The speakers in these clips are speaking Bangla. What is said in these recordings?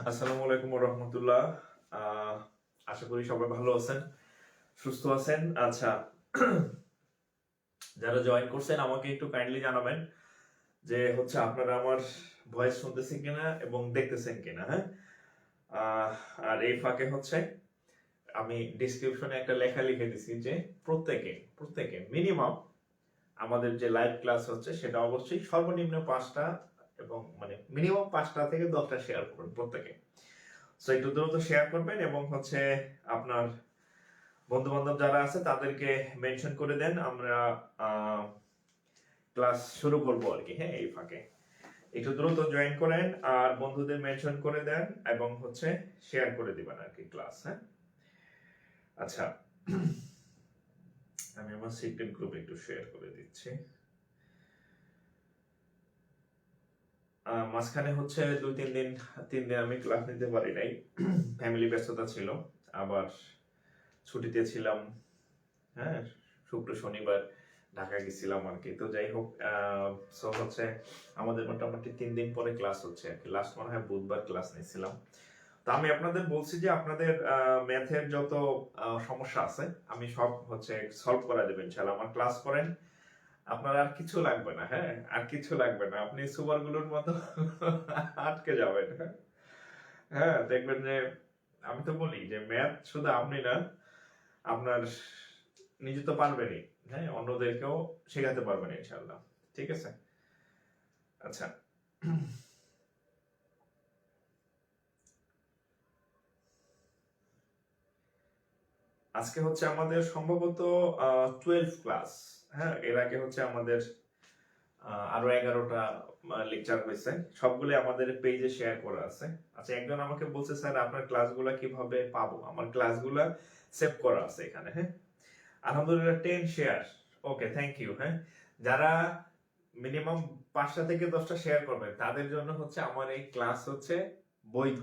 আসসালামু আলাইকুম ওয়া রাহমাতুল্লাহ। আশা করি সবাই ভালো আছেন, সুস্থ আছেন। আচ্ছা, যারা জয়েন করছেন আমাকে একটু কাইন্ডলি জানাবেন যে আপনারা আমার ভয়েস শুনতেছেন কিনা এবং দেখতেছেন কিনা। হ্যাঁ, আর এই ফাঁকে আমি ডিসক্রিপশনে একটা লেখা লিখে দিছি যে প্রত্যেকে মিনিমাম আমাদের যে লাইভ ক্লাস হচ্ছে সেটা অবশ্যই সর্বনিম্ন 5টা এবং মানে মিনিমাম 5টা থেকে 10টা শেয়ার করবেন প্রত্যেকে। সো একটু দ্রুত শেয়ার করবেন এবং আপনার বন্ধু বান্ধব যারা আছে তাদেরকে মেনশন করে দেন। আমরা ক্লাস শুরু করবো আর কি। হ্যাঁ, এই ফাঁকে একটু দ্রুত জয়েন করেন আর বন্ধুদের মেনশন করে দেন এবং শেয়ার করে দিবেন আর কি ক্লাস। হ্যাঁ, আচ্ছা, আমি আমার সিক্রেট গ্রুপে একটু শেয়ার করে দিচ্ছি। মাঝখানে 3 দিন আমি ক্লাস নিতে পারি নাই, ফ্যামিলি ব্যস্ততা ছিল, আবার ছুটিতে ছিলাম। হ্যাঁ, শুক্র শনিবার ঢাকা গেছিলাম আর কি। তো যাই হোক, সো আমাদের মোটামুটি 3 দিন পরে ক্লাস হচ্ছে আর কি। লাস্ট মনে হয় বুধবার ক্লাস নিয়েছিলাম। তো আমি আপনাদের বলছি যে আপনাদের ম্যাথের যত সমস্যা আছে আমি সব সলভ করা দেবেন ইনশাআল্লাহ। আমার ক্লাস করেন, আপনার আর কিছু লাগবে না। হ্যাঁ, আর কিছু লাগবে না, আপনি সুপার গুলোর মতো আটকে যাবেন। হ্যাঁ, দেখবেন যে আমি তো বলি যে ম্যাথ শুধু আপনি না, আপনার নিজে তো পারবেনই, হ্যাঁ, অন্যদেরকেও শেখাতে পারবেন ইনশাআল্লাহ। ঠিক আছে, আচ্ছা। আজকে আমাদের সম্ভবত 12 ক্লাস। হ্যাঁ, এর আগে আমাদের আরো 11টা লেকচার হয়েছে, সবগুলো আমাদের পেজে শেয়ার করা আছে। আচ্ছা, একজন আমাকে বলছে স্যার আপনার ক্লাসগুলো কিভাবে পাবো? আমার ক্লাসগুলো সেভ করা আছে এখানে। হ্যাঁ, আলহামদুলিল্লাহ 10 শেয়ার, ওকে, থ্যাংক ইউ। হ্যাঁ, যারা মিনিমাম 5টা থেকে 10টা শেয়ার করবেন তাদের জন্য আমার এই ক্লাস বৈধ।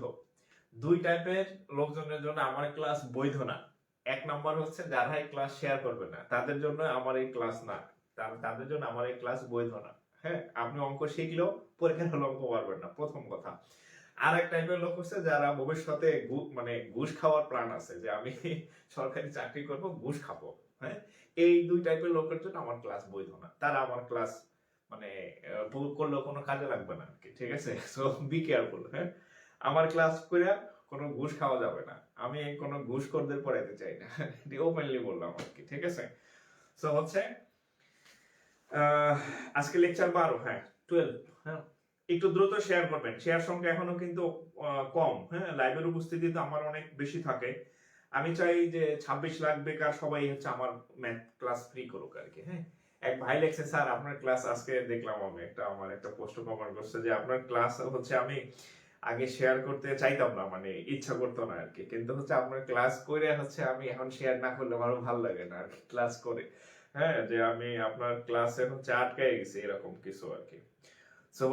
2 টাইপের লোকজনের জন্য আমার ক্লাস বৈধ না। এক নাম্বার যারা এই ক্লাস শেয়ার করবে না তাদের জন্য আমার এই ক্লাস না, তাদের জন্য আমার এই ক্লাস বৈধ না। হ্যাঁ, আপনি অঙ্ক শিখলেও পরীক্ষার হলে অঙ্ক পারবেন না, প্রথম কথা। আর এক টাইপের লোক যারা ভবিষ্যতে ঘুষ খাওয়ার প্ল্যান আছে, যে আমি সরকারি চাকরি করব, ঘুষ খাবো। হ্যাঁ, এই 2 টাইপের লোকের জন্য আমার ক্লাস বৈধ না। তারা আমার ক্লাস করলেও কোনো কাজে লাগবে না আর কি। ঠিক আছে, সো বি কেয়ারফুল। হ্যাঁ, আমার ক্লাস করে কোনো ঘুষ খাওয়া যাবে না, আমি কোনো ঘুষখোরদের পড়াইতে চাই না, ওপেনলি বললাম আর কি। ঠিক আছে, সো আজকে লেকচার 12, হ্যাঁ 12। হ্যাঁ, একটু দ্রুত শেয়ার করবেন, শেয়ার সংখ্যা এখনো কিন্তু কম। হ্যাঁ, লাইভের উপস্থিতি তো আমার অনেক বেশি থাকে। আমি চাই যে 26 লাখ বেকার সবাই আমার ম্যাথ ক্লাস ফ্রি করুক আর কি। হ্যাঁ, এক ভাই লেখছে স্যার আপনার ক্লাস আজকে দেখলাম, আমি আমার একটা পোস্ট কমেন্ট করছে যে আপনার ক্লাস আমি আগে শেয়ার করতে চাইতাম না, ইচ্ছা করতো না আর কি, কিন্তু আপনার ক্লাস করে আমি এখন শেয়ার না করলে আমার ভালো লাগে না আর কি ক্লাস করে। হ্যাঁ, যে আমি আপনার ক্লাসে আটকায় গেছি এরকম কিছু আর কি। সো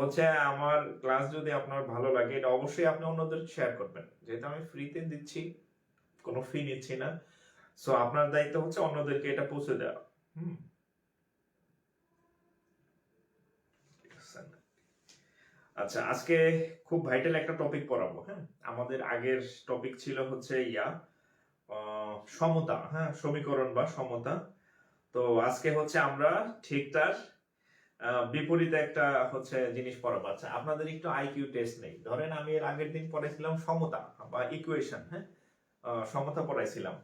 আমার ক্লাস যদি আপনার ভালো লাগে, এটা অবশ্যই আপনি অন্যদের শেয়ার করবেন, যেহেতু আমি ফ্রিতে দিচ্ছি, কোনো ফি নিচ্ছি না। সো আপনার দায়িত্ব অন্যদেরকে এটা পৌঁছে দেওয়া। আচ্ছা, আজকে খুব ভাইটাল একটা টপিক পড়াবো। হ্যাঁ, আমাদের আগের টপিক ছিল সমতা। হ্যাঁ, সমীকরণ বা সমতা। তো আজকে আমরা ঠিক তার বিপরীতে একটা জিনিস পড়াবো। আচ্ছা, আপনাদের একটু আইকিউ টেস্ট নেই। ধরেন আমি এর আগের দিন পড়াইছিলাম সমতা বা ইকুয়েশন। হ্যাঁ, সমতা পড়াইছিলাম।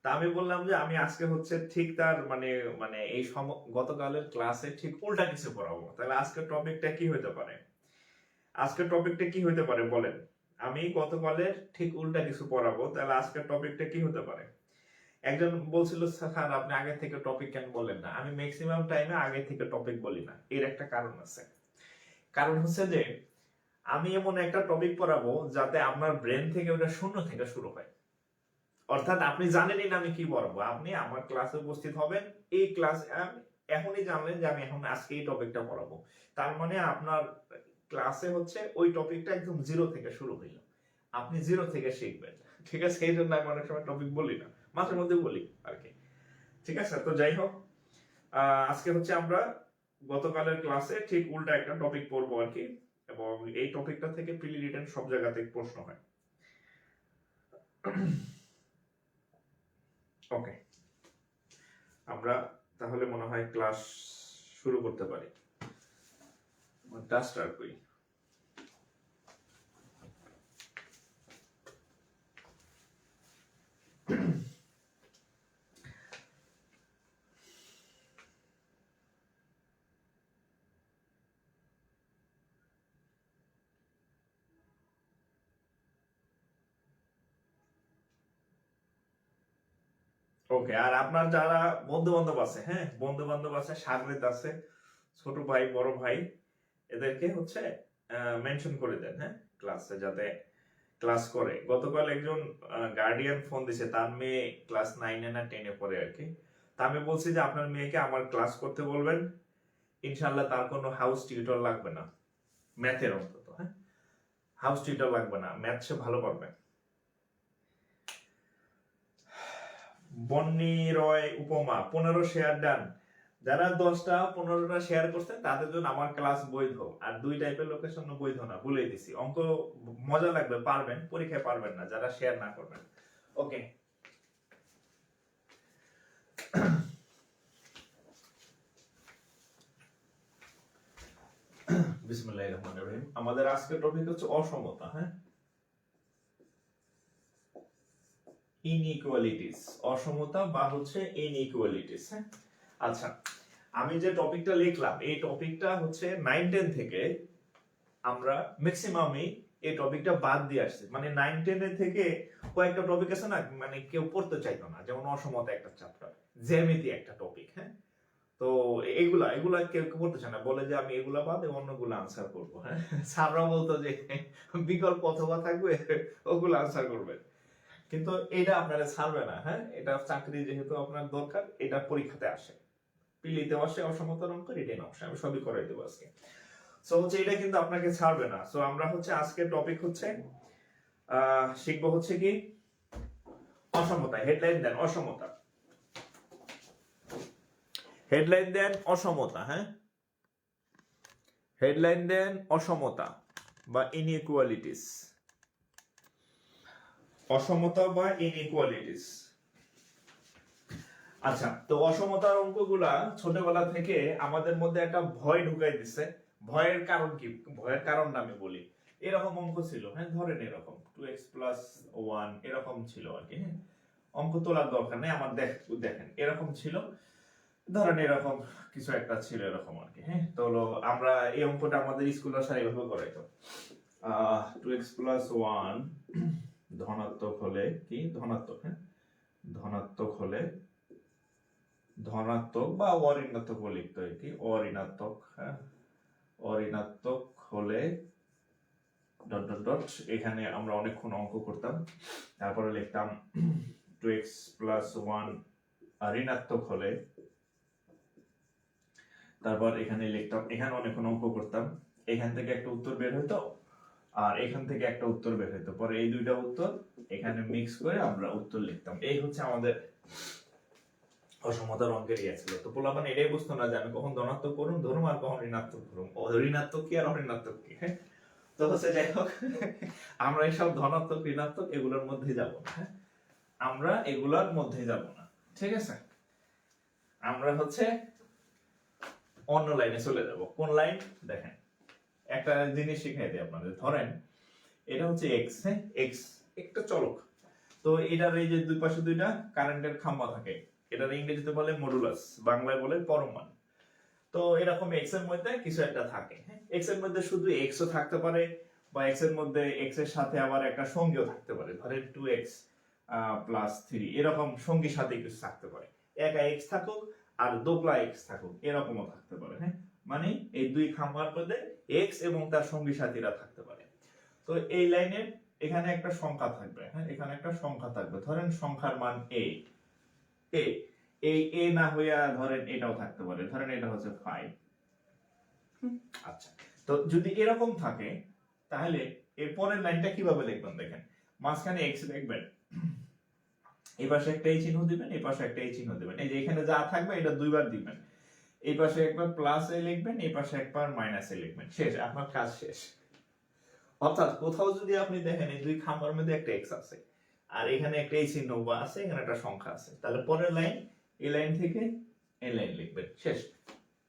তা আমি বললাম যে আমি আজকে ঠিক তার মানে মানে এই গতকালের ক্লাসে ঠিক উল্টা কিছু পড়াবো। তাহলে আজকের টপিকটা কি হতে পারে? আজকের টপিকটা কি হতে পারে বলেন? আমি গতকালের ঠিক উল্টা কিছু পড়াবো, তাহলে আজকের টপিকটা কি হতে পারে? একজন বলছিল স্যার আপনি আগে থেকে টপিক কেন বলেন না? আমি ম্যাক্সিমাম টাইমে আগে থেকে টপিক বলি না, এর একটা কারণ আছে। কারণ যে আমি এমন একটা টপিক পড়াবো যাতে আপনার ব্রেন থেকে ওটা শূন্য থেকে শুরু হয়। অর্থাৎ আপনি জানেনই না আমি কি পড়াবো, আপনি আমার ক্লাসে উপস্থিত হবেন, এই ক্লাস এখনই জানলেন যে আমি এখন আজকে এই টপিকটা পড়াবো, তার মানে আপনার ক্লাসে ওই টপিকটা একদম জিরো থেকে শুরু হইল, আপনি জিরো থেকে শিখবেন। ঠিক আছে, এই জন্য আমি অনেক সময় টপিক বলি না, মাঝে মধ্যে বলি আর কি। ঠিক আছে, তো যাই হোক, আজকে আমরা গতকালের ক্লাসে ঠিক উল্টা একটা টপিক পড়বো আর কি। এবং এই টপিকটা থেকে প্রিলি রিটেন সব জায়গাতে প্রশ্ন হয়। ওকে, আমরা তাহলে মনে হয় ক্লাস শুরু করতে পারি। স্টার্ট করি। ওকে, আর আপনার যারা বন্ধু বান্ধব আছে, হ্যাঁ বন্ধু বান্ধব আছে, সাগরেদ আছে, ছোট ভাই বড় ভাই, এদেরকে হচ্ছে মেনশন করে দেন, হ্যাঁ ক্লাসে যাতে ক্লাস করে। গতকাল একজন গার্ডিয়ান ফোন দিছে, তার মেয়ে ক্লাস 9-এ না 10-এ পড়ে আর কি। তা আমি বলছি যে আপনার মেয়েকে আমার ক্লাস করতে বলবেন, ইনশাল্লাহ তার কোনো হাউস টিউটর লাগবে না, ম্যাথের অন্তত, হ্যাঁ হাউস টিউটর লাগবে না, ম্যাথ সে ভালো পারবে। বন্নি রয় উপমা 15 শেয়ার ডান। যারা 10টা 15টা শেয়ার করছেন তাদের জন্য আমার ক্লাস বৈধ, আর 2 টাইপের লোকের জন্য বৈধ না, বলে দিছি। অঙ্ক মজা লাগবে, পারবেন, পরীক্ষায় পারবেন না যারা শেয়ার না করবেন। ওকে, বিসমিল্লাহির রহমানির রহিম। আমাদের আজকের টপিক হচ্ছে অসমতা, হ্যাঁ ইনইকুয়ালিটিস, অসমতা বা হচ্ছে ইনইকুয়ালিটিস, হ্যাঁ। আচ্ছা, আমি যে টপিকটা লিখলাম এই টপিকটা হচ্ছে 9-10 থেকে আমরা ম্যাক্সিমামই এই টপিকটা বাদ দিয়ে আসছি। মানে 9-10 থেকে কয়েকটা টপিক আছে না, মানে কেউ পড়তে চাইতো না, যেমন অসমতা একটা চ্যাপ্টার, জ্যামিতি একটা টপিক, হ্যাঁ। তো এগুলা কেউ পড়তে চায় না, বলে যে আমি এগুলা বাদে অন্যগুলো আনসার করবো, হ্যাঁ। স্যাররা বলতো যে বিকল্প অথবা থাকবে, ওগুলো আনসার করবে। কিন্তু এটা আপনারা ছাড়বে না, হ্যাঁ এটা চাকরি যেহেতু আপনার দরকার, এটা পরীক্ষাতে আসে, প্রিলিতে আসে, অসমতার অঙ্ক, রিটেন আসে, আমি সবই করাই দেবো আজকে। সো হচ্ছে এটা কিন্তু আপনাকে ছাড়বে না। সো আমরা হচ্ছে আজকে টপিক হচ্ছে শিখবো হচ্ছে কি অসমতা। হেডলাইন দেন অসমতা, হেডলাইন দেন অসমতা, হ্যাঁ হেডলাইন দেন অসমতা বা ইনইকুয়ালিটিস, অসমতা বা ইনইকুয়ালিটিস। আচ্ছা, তো অসমতার অঙ্কগুলা ছোটবেলা থেকে আমাদের মধ্যে একটা ভয় ঢুকাই দিছে। ভয়ের কারণ কি? ভয়ের কারণটা আমি বলি। এরকম অঙ্ক ছিল, হ্যাঁ ধরেন এরকম 2x + 1 এরকম ছিল আর কি, হ্যাঁ অঙ্ক তোলার দরকার নেই আমার, দেখেন এরকম ছিল, ধরেন এরকম কিছু একটা ছিল এরকম আর কি, হ্যাঁ। তো হলো আমরা এই অঙ্কটা আমাদের স্কুলে এইভাবে করাইতো। 2x + 1 ধনাত্মক হলে কি, ধনাত্মক, হ্যাঁ ধনাত্মক হলে, ধনাত্মক বা অঋণাত্মক লিখতে হয় কি, অঋণাত্মক, হ্যাঁ অঋণাত্মক হলে ডট ডট ডট, এখানে আমরা অনেকক্ষণ অঙ্ক করতাম, তারপরে লিখতাম 2x + 1 ঋণাত্মক হলে, তারপর এখানে লিখতাম, এখানে অনেকক্ষণ অঙ্ক করতাম, এখান থেকে একটা উত্তর বের হইতো আর এখান থেকে একটা উত্তর বের হইতো, পরে এই দুইটা উত্তর এখানে মিক্স করে আমরা উত্তর লিখতাম। এই হচ্ছে আমাদের অসমতার অঙ্কের ইয়ে ছিল। তো পোলাপান এটাই বুঝতো না যে আমি কখন ধনাত্মক করুন ধরুম আর কখন ঋণাত্মক ধরুম, ঋণাত্মক কি আর অঋণাত্মক কি, হ্যাঁ। তো হচ্ছে যাই হোক, আমরা এইসব ধনাত্মক ঋণাত্মক এগুলোর মধ্যে যাব না, হ্যাঁ আমরা এগুলোর মধ্যে যাব না, ঠিক আছে। আমরা হচ্ছে অন্য লাইনে চলে যাব। কোন লাইন? দেখেন একটা জিনিস শিখাই দিই আপনাদের। ধরেন এটা হচ্ছে x, হ্যাঁ x একটা চলক, তো এটার এই যে দুই পাশে দুইটা কারেন্টের খাম্বা থাকে, এটার ইংরেজিতে বলে মডুলাস, বাংলায় বলে পরমাণু। তো এরকম x এর মধ্যে কিছু একটা থাকে, হ্যাঁ x এর মধ্যে শুধু x ও থাকতে পারে, বা x এর মধ্যে x এর সাথে আবার একটা সঙ্গীও থাকতে পারে, ধরেন 2x + 3 এরকম সঙ্গীর সাথে কিছু থাকতে পারে, একা x থাকুক আর দোকলা x থাকুক এরকমও থাকতে পারে, হ্যাঁ মানে এই দুই খাম্বার মধ্যে x এবং তার সঙ্গী সাথীরা থাকতে পারে। তো এই লাইনে এখানে একটা সংখ্যা থাকবে, হ্যাঁ এখানে একটা সংখ্যা থাকবে, ধরেন সংখ্যার মান a, এই a না হইয়া ধরেন এটাও থাকতে পারে, ধরেন এটা হচ্ছে 5। আচ্ছা, তো যদি এরকম থাকে তাহলে এর পরের লাইনটা কিভাবে লিখবেন? দেখেন মাঝখানে x লিখবেন, এই পাশে একটা এই চিহ্ন দিবেন, এই পাশে একটা এই চিহ্ন দিবেন, এই যে এখানে যা থাকবে এটা দুইবার দিবেন, এই পাশে একবার +a লিখবেন, এই পাশে একবার -a লিখবেন, শেষ, আপনার কাজ শেষ। অর্থাৎ কোথাও যদি আপনি দেখেন এই দুই খাম্বার মধ্যে একটা এক্স আছে আর এখানে একটা এই চিহ্ন বা আছে, এখানে একটা সংখ্যা আছে, তাহলে পরের লাইন এই লাইন থেকে এই লাইন লিখবেন, শেষ।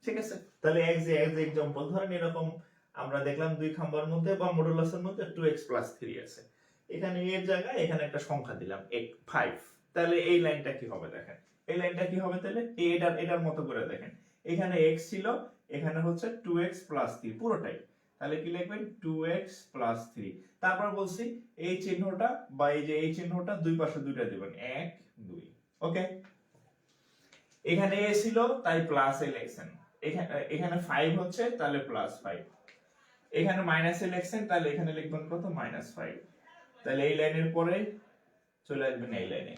ঠিক আছে, তাহলে এক্স এক্সাম্পল ধরেন এরকম আমরা দেখলাম দুই খাম্বার মধ্যে বা মডুলাসের মধ্যে 2x + 3 আছে, এখানে এর জায়গায় এখানে একটা সংখ্যা দিলাম 5, তাহলে এই লাইনটা কি হবে দেখেন, এই লাইনটা কি হবে তাহলে এটার মতো করে দেখেন, এখানে x ছিল, এখানে হচ্ছে 2x + 3 পুরোটাই, তাহলে কি লিখবেন 2x + 3, তারপর বলছি এই চিহ্নটা বা এই যে এই চিহ্নটা দুই পাশে দুইটা দিবেন 1 2, ওকে। এখানে a ছিল তাই প্লাস a লিখছেন, এখানে 5 হচ্ছে তাহলে +5, এখানে মাইনাস a লিখছেন তাহলে এখানে লিখবেন কত -5, তাহলে এই লাইনের পরে চলে আসবেন এই লাইনে।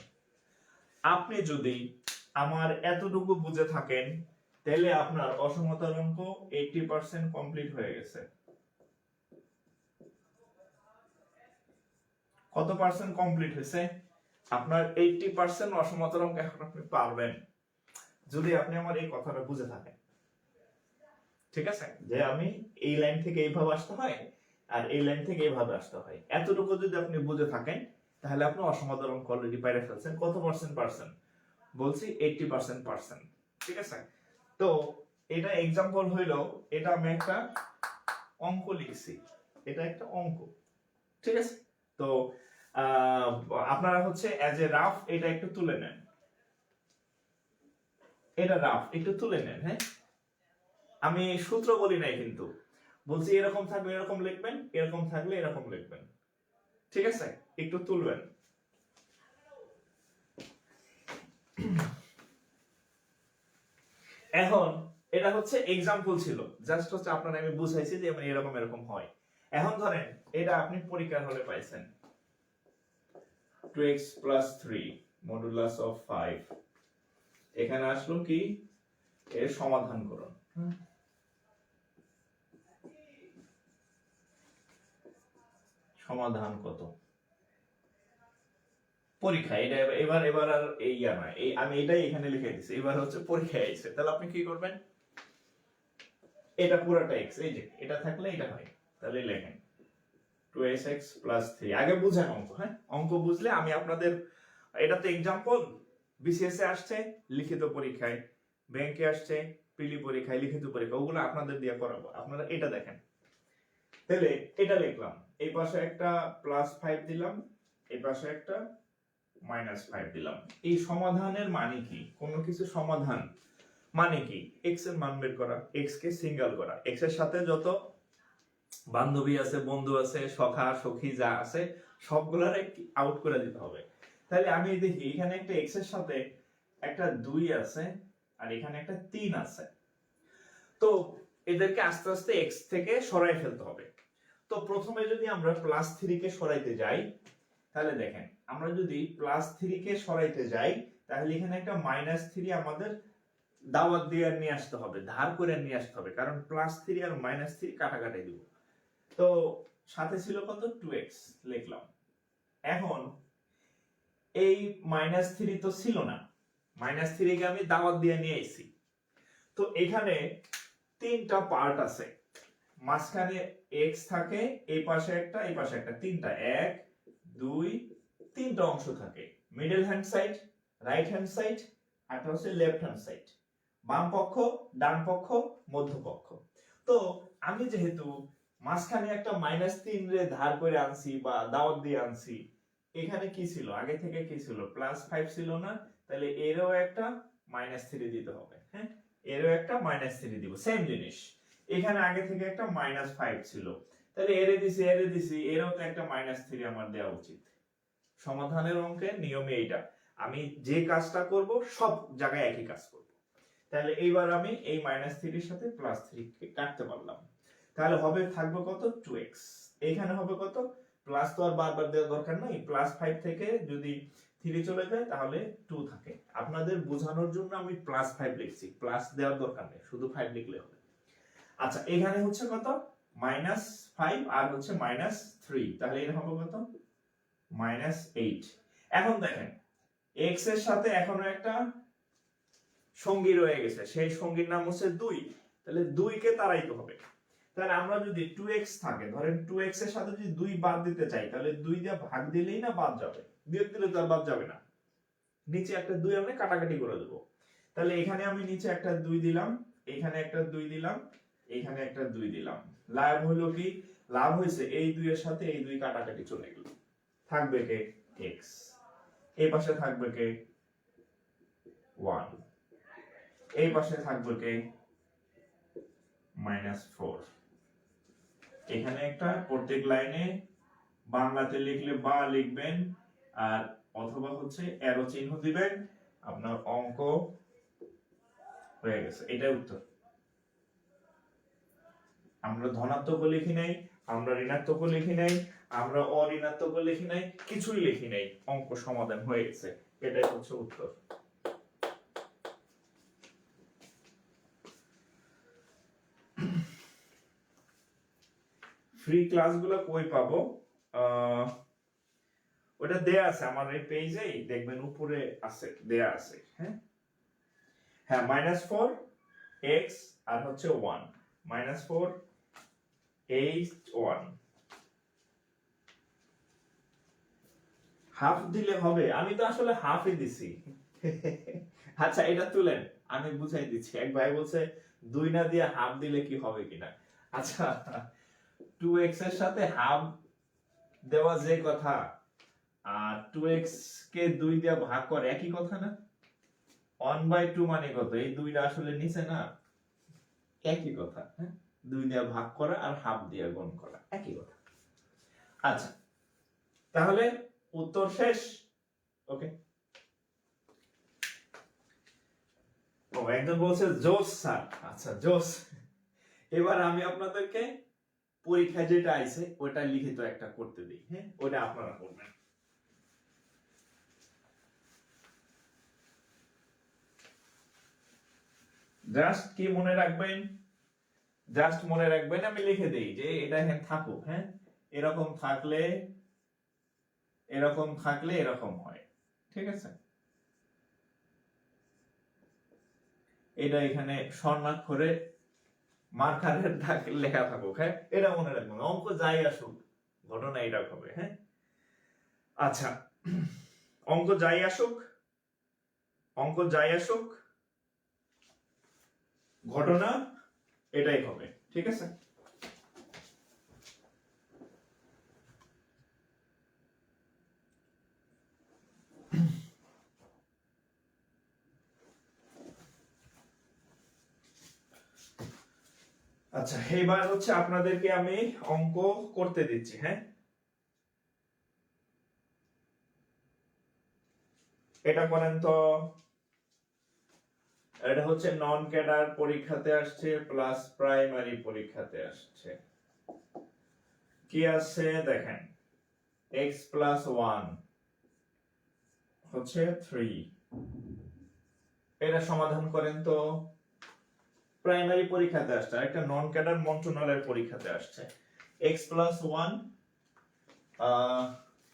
আপনি যদি আমার এতটুকু বুঝে থাকেন তাহলে আপনার অসমতার অঙ্ক 80% কমপ্লিট হয়ে গেছে। কত পার্সেন্ট কমপ্লিট হয়েছে? আপনার 80% অসমতার অঙ্ক এখন আপনি পারবেন যদি আপনি আমার এই কথাটা বুঝে থাকেন। ঠিক আছে, যে আমি এই লাইন থেকে এইভাবে আসতে হয় আর এই লাইন থেকে এইভাবে আসতে হয়, এতটুকু যদি আপনি বুঝে থাকেন তাহলে আপনি অসমতার অঙ্ক অলরেডি পাইরে ফেলছেন। কত পার্সেন্ট? বলছি 80%। ঠিক আছে, তো এটা एग्जांपल হইলো, এটা আমি একটা অঙ্ক লিখছি, এটা একটা অঙ্ক। ঠিক আছে, তো আপনারা হচ্ছে এজ এ রাফ এটা একটু তুলে নেন, এটা রাফ একটু তুলে নেন। হ্যাঁ, আমি সূত্র বলি নাই কিন্তু, বলছি এরকম থাকলে এরকম লিখবেন, এরকম থাকলে এরকম লিখবেন। ঠিক আছে, একটু তুলবেন। এখন এটা হচ্ছে एग्जांपल ছিল, জাস্ট হচ্ছে আপনারা আমি বুঝাইছি যে এরকম এরকম হয়। এখন ধরেন এটা আপনি পরীক্ষার হলে পাইছেন 2x + 3 মডুলাস অফ 5, এখানে আসলো কি এর সমাধান করুন। সমাধান কত পরীক্ষা, এটা এবার আর এই নয়, এই আমি এটাই এখানে লিখে দিছি, এবার হচ্ছে পরীক্ষায় আইছে, তাহলে আপনি কি করবেন, এটা পুরোটা x, এই যে এটা থাকলে এটা হয়, তাহলে লেখেন 2x + 3, আগে বুঝেন অঙ্ক। হ্যাঁ, অঙ্ক বুঝলে আমি আপনাদের, এটা তো एग्जांपल, বিসিএস এ আসছে লিখিত পরীক্ষায়, ব্যাংকে আসছে পিলি পরীক্ষায় লিখিত পরীক্ষা, ওগুলো আপনাদের দিয়ে করাবো, আপনারা এটা দেখেন। তাহলে এটা লিখলাম, এই পাশে একটা +5 দিলাম, এই পাশে একটা -5 দিলাম। এই সমাধানের মানে কি? কোন কিছু সমাধান মানে কি? x এর মান বের করা, x কে সিঙ্গেল করা, x এর সাথে যত বান্ধবী আছে, বন্ধু আছে, সখা সখী যা আছে সবগুলারে আউট করে দিতে হবে। তাহলে আমি দেখি এখানে একটা x এর সাথে একটা 2 আছে আর এখানে একটা 3 আছে, তো এদেরকে আস্তে আস্তে x থেকে সরাই ফেলতে হবে। তো প্রথমে যদি আমরা +3 কে সরাইতে যাই, তাহলে দেখেন আমরা যদি +3 কে সরাইতে যাই তাহলে এখানে একটা -3 আমাদের দাওয়াত দিয়ে নিয়ে আসতে হবে, ধার করে নিয়ে আসতে হবে, কারণ +3 আর -3 কাটাকাটি দিব। তো সাথে ছিল কত 2x লিখলাম। এখন এই -3 তো ছিল না, -3 কে আমি দাওয়াত দিয়ে নিয়ে আইছি, তো এখানে তিনটা পার্ট আছে, মাঝখানে x থাকে, এই পাশে একটা এই পাশে একটা, তিনটা 1 2 তিনটা অংশ থাকে, middle hand side, right hand side, আর হচ্ছে লেফট হ্যান্ড সাইড, বাম পক্ষ, ডান পক্ষ, মধ্য পক্ষ। তো আমি যেহেতু মাঝখানে একটা -3 রে ধার করে আনছি বা দাওয়াত দিয়ে আনছি, এখানে কি ছিল আগে থেকে, কি ছিল +5 ছিল না, তাহলে এরও একটা -3 দিতে হবে। হ্যাঁ, এরও একটা -3 দিব, সেম জিনিস। এখানে আগে থেকে একটা -5 ছিল, তাহলে এরে দিছি এরও তো একটা -3 আমার দেওয়া উচিত। সমাধানের অঙ্কের নিয়মে এইটা, আমি যে কাজটা করব সব জায়গায় একই কাজ করব। তাহলে এইবার আমি এই -3 এর সাথে +3 কে কাটতে পারলাম, তাহলে হবে থাকবে কত 2x, এখানে হবে কত, প্লাস তো আর বারবার দেওয়ার দরকার নাই, +5 থেকে যদি 3 চলে যায় তাহলে 2 থাকে। আপনাদের বোঝানোর জন্য আমি +5 লিখছি, প্লাস দেওয়ার দরকার নেই, শুধু 5 লিখলে হবে। আচ্ছা, এখানে হচ্ছে কত -5 আর হচ্ছে -3, তাহলে এটা হবে কত -8। এখন দেখেন x এর সাথে এখনো একটা সঙ্গী রয়ে গেছে, সেই সঙ্গীর নাম হচ্ছে 2, তাহলে 2 কে তাড়াইতে হবে, তাহলে আমরা যদি 2x থাকে, ধরেন 2x এর সাথে যদি 2 বাদ দিতে চাই, তাহলে 2 দিয়ে ভাগ দিলেই না বাদ যাবে, বিয়োগ দিলে তো আর বাদ যাবে না। নিচে একটা 2 আমরা কাটাকাটি করে দেব। তাহলে এখানে আমি নিচে একটা 2 দিলাম, এখানে একটা 2 দিলাম, এখানে একটা 2 দিলাম। লাভ হলো কি? লাভ হয়েছে এই 2 এর সাথে এই 2 কাটাকাটি চলে গেল, থাকবে কে? x। এই পাশে থাকবে কে? 1। এই পাশে থাকবে কে? -4। এখানে একটা প্রত্যেক লাইনে বাংলাতে লিখলে বা লিখবেন, আর অথবা হচ্ছে অ্যারো চিহ্ন দিবেন, আপনার অঙ্ক হয়ে গেছে। এটাই উত্তর। আমরা ধনাত্মক লিখি নাই, আমরা ঋণাত্মক লিখি নাই, আমরা অঋণাত্মক লিখি নাই, কিছুই লিখি নাই, অঙ্ক সমাধান হয়ে গেছে। এটাই হচ্ছে উত্তর। ফ্রি ক্লাসগুলো কই পাবো? ওটা দেয়া আছে আমার এই পেজেই, দেখবেন উপরে আছে, দেয়া আছে। হ্যাঁ হ্যাঁ, -4 x আর হচ্ছে 1, -4 h1। হাফ দিলে হবে? আমি তো আসলে হাফই দিছি। আচ্ছা, এটা তুলেন, আমি বুঝাই দিচ্ছি। এক ভাই বলছে 2 না দিয়ে হাফ দিলে কি হবে কিনা। আচ্ছা, 2x এর সাথে হাফ দেওয়া যে কথা, আর 2x কে 2 দিয়ে ভাগ করে একই কথা না? 1/2 মানে কত? এই 2টা আসলে নিচে না, একই কথা। হ্যাঁ, 2 দিয়ে ভাগ করা আর হাফ দিয়ে গুণ করা একই কথা। আচ্ছা, তাহলে উত্তর শেষ। ওকে। ও, একজন বলছে জোস স্যার। আচ্ছা, জোস। এবার আমি আপনাদেরকে পরীক্ষায় যেটা আইছে ওটা লিখিত একটা করতে দিই। হ্যাঁ, ওটা আপনারা করবেন। জাস্ট কি মনে রাখবেন? জাস্ট মনে রাখবেন, আমি লিখে দেই যে এটা এখানে থাকুক। হ্যাঁ, এরকম থাকলে এরকম থাকলে এরকম হয়। ঠিক আছে, এটা এখানে স্বর্ণাক্ষরে মার্কারের দাগ লেখা থাকুক। হ্যাঁ, এটা মনে রাখবেন। অঙ্ক যাই আসুক, ঘটনা এটা হবে। হ্যাঁ, আচ্ছা, অঙ্ক যাই আসুক, অঙ্ক যাই আসুক, ঘটনা এটাই হবে। ঠিক আছে। আচ্ছা, এবার হচ্ছে আপনাদেরকে আমি অঙ্ক করতে দিচ্ছি। হ্যাঁ, এটা করেন তো। এটা হচ্ছে নন ক্যাডার পরীক্ষাতে আসছে, প্লাস প্রাইমারি পরীক্ষাতে আসছে। কি আছে দেখেন, x + 1 হচ্ছে 3। এটা সমাধান করেন তো। প্রাইমারি পরীক্ষাতে আসছে, একটা নন ক্যাডার মন্ত্রণালয়ের পরীক্ষাতে আসছে। x + 1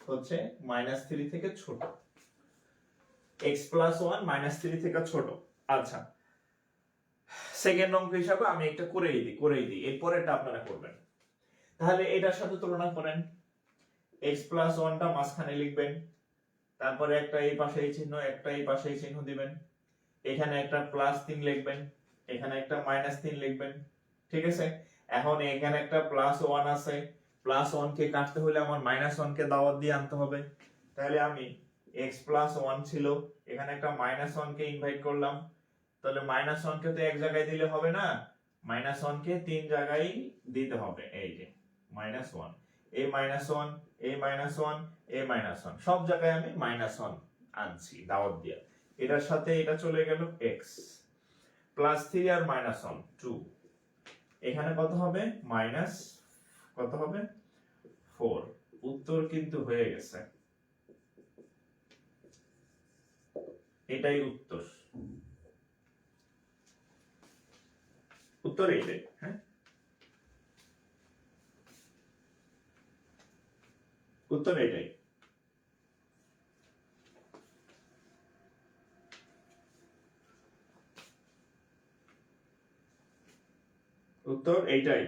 হচ্ছে -3 থেকে ছোট। x + 1 -3 থেকে ছোট। আচ্ছা, সেকেন্ড অঙ্ক হিসাবে আমি একটা করেই দিই, এরপরেরটা আপনারা করবেন। তাহলে এটার সাথে তুলনা করেন। x + 1 টা মাঝখানে লিখবেন, তারপরে একটা এই পাশে এই চিহ্ন, একটা এই পাশে এই চিহ্ন দিবেন, এখানে একটা +3 লিখবেন, এখানে একটা -3 লিখবেন। ঠিক আছে, এখন এখানে একটা +1 আছে, +1 কে কাটতে হলে আমার -1 কে দাওয়াত দিয়ে আনতে হবে। তাহলে আমি x + 1 ছিল, এখানে একটা -1 কে ইনভাইট করলাম। তাহলে -1 কে তো এক জায়গায় দিলে হবে না, -1 কে 3 জায়গায় দিতে হবে। এই যে -1, এই -1, এই -1, এই -1, সব জায়গায় আমি -1 আনছি দাওয়াত দিয়ে। এটার সাথে এটা চলে গেল x, +3 আর -1 2। এখানে কত হবে? কত হবে? 4। উত্তর কিন্তু হয়ে গেছে। এটাই উত্তর। উত্তর এইটাই। হ্যাঁ, উত্তর এইটাই। উত্তর এইটাই।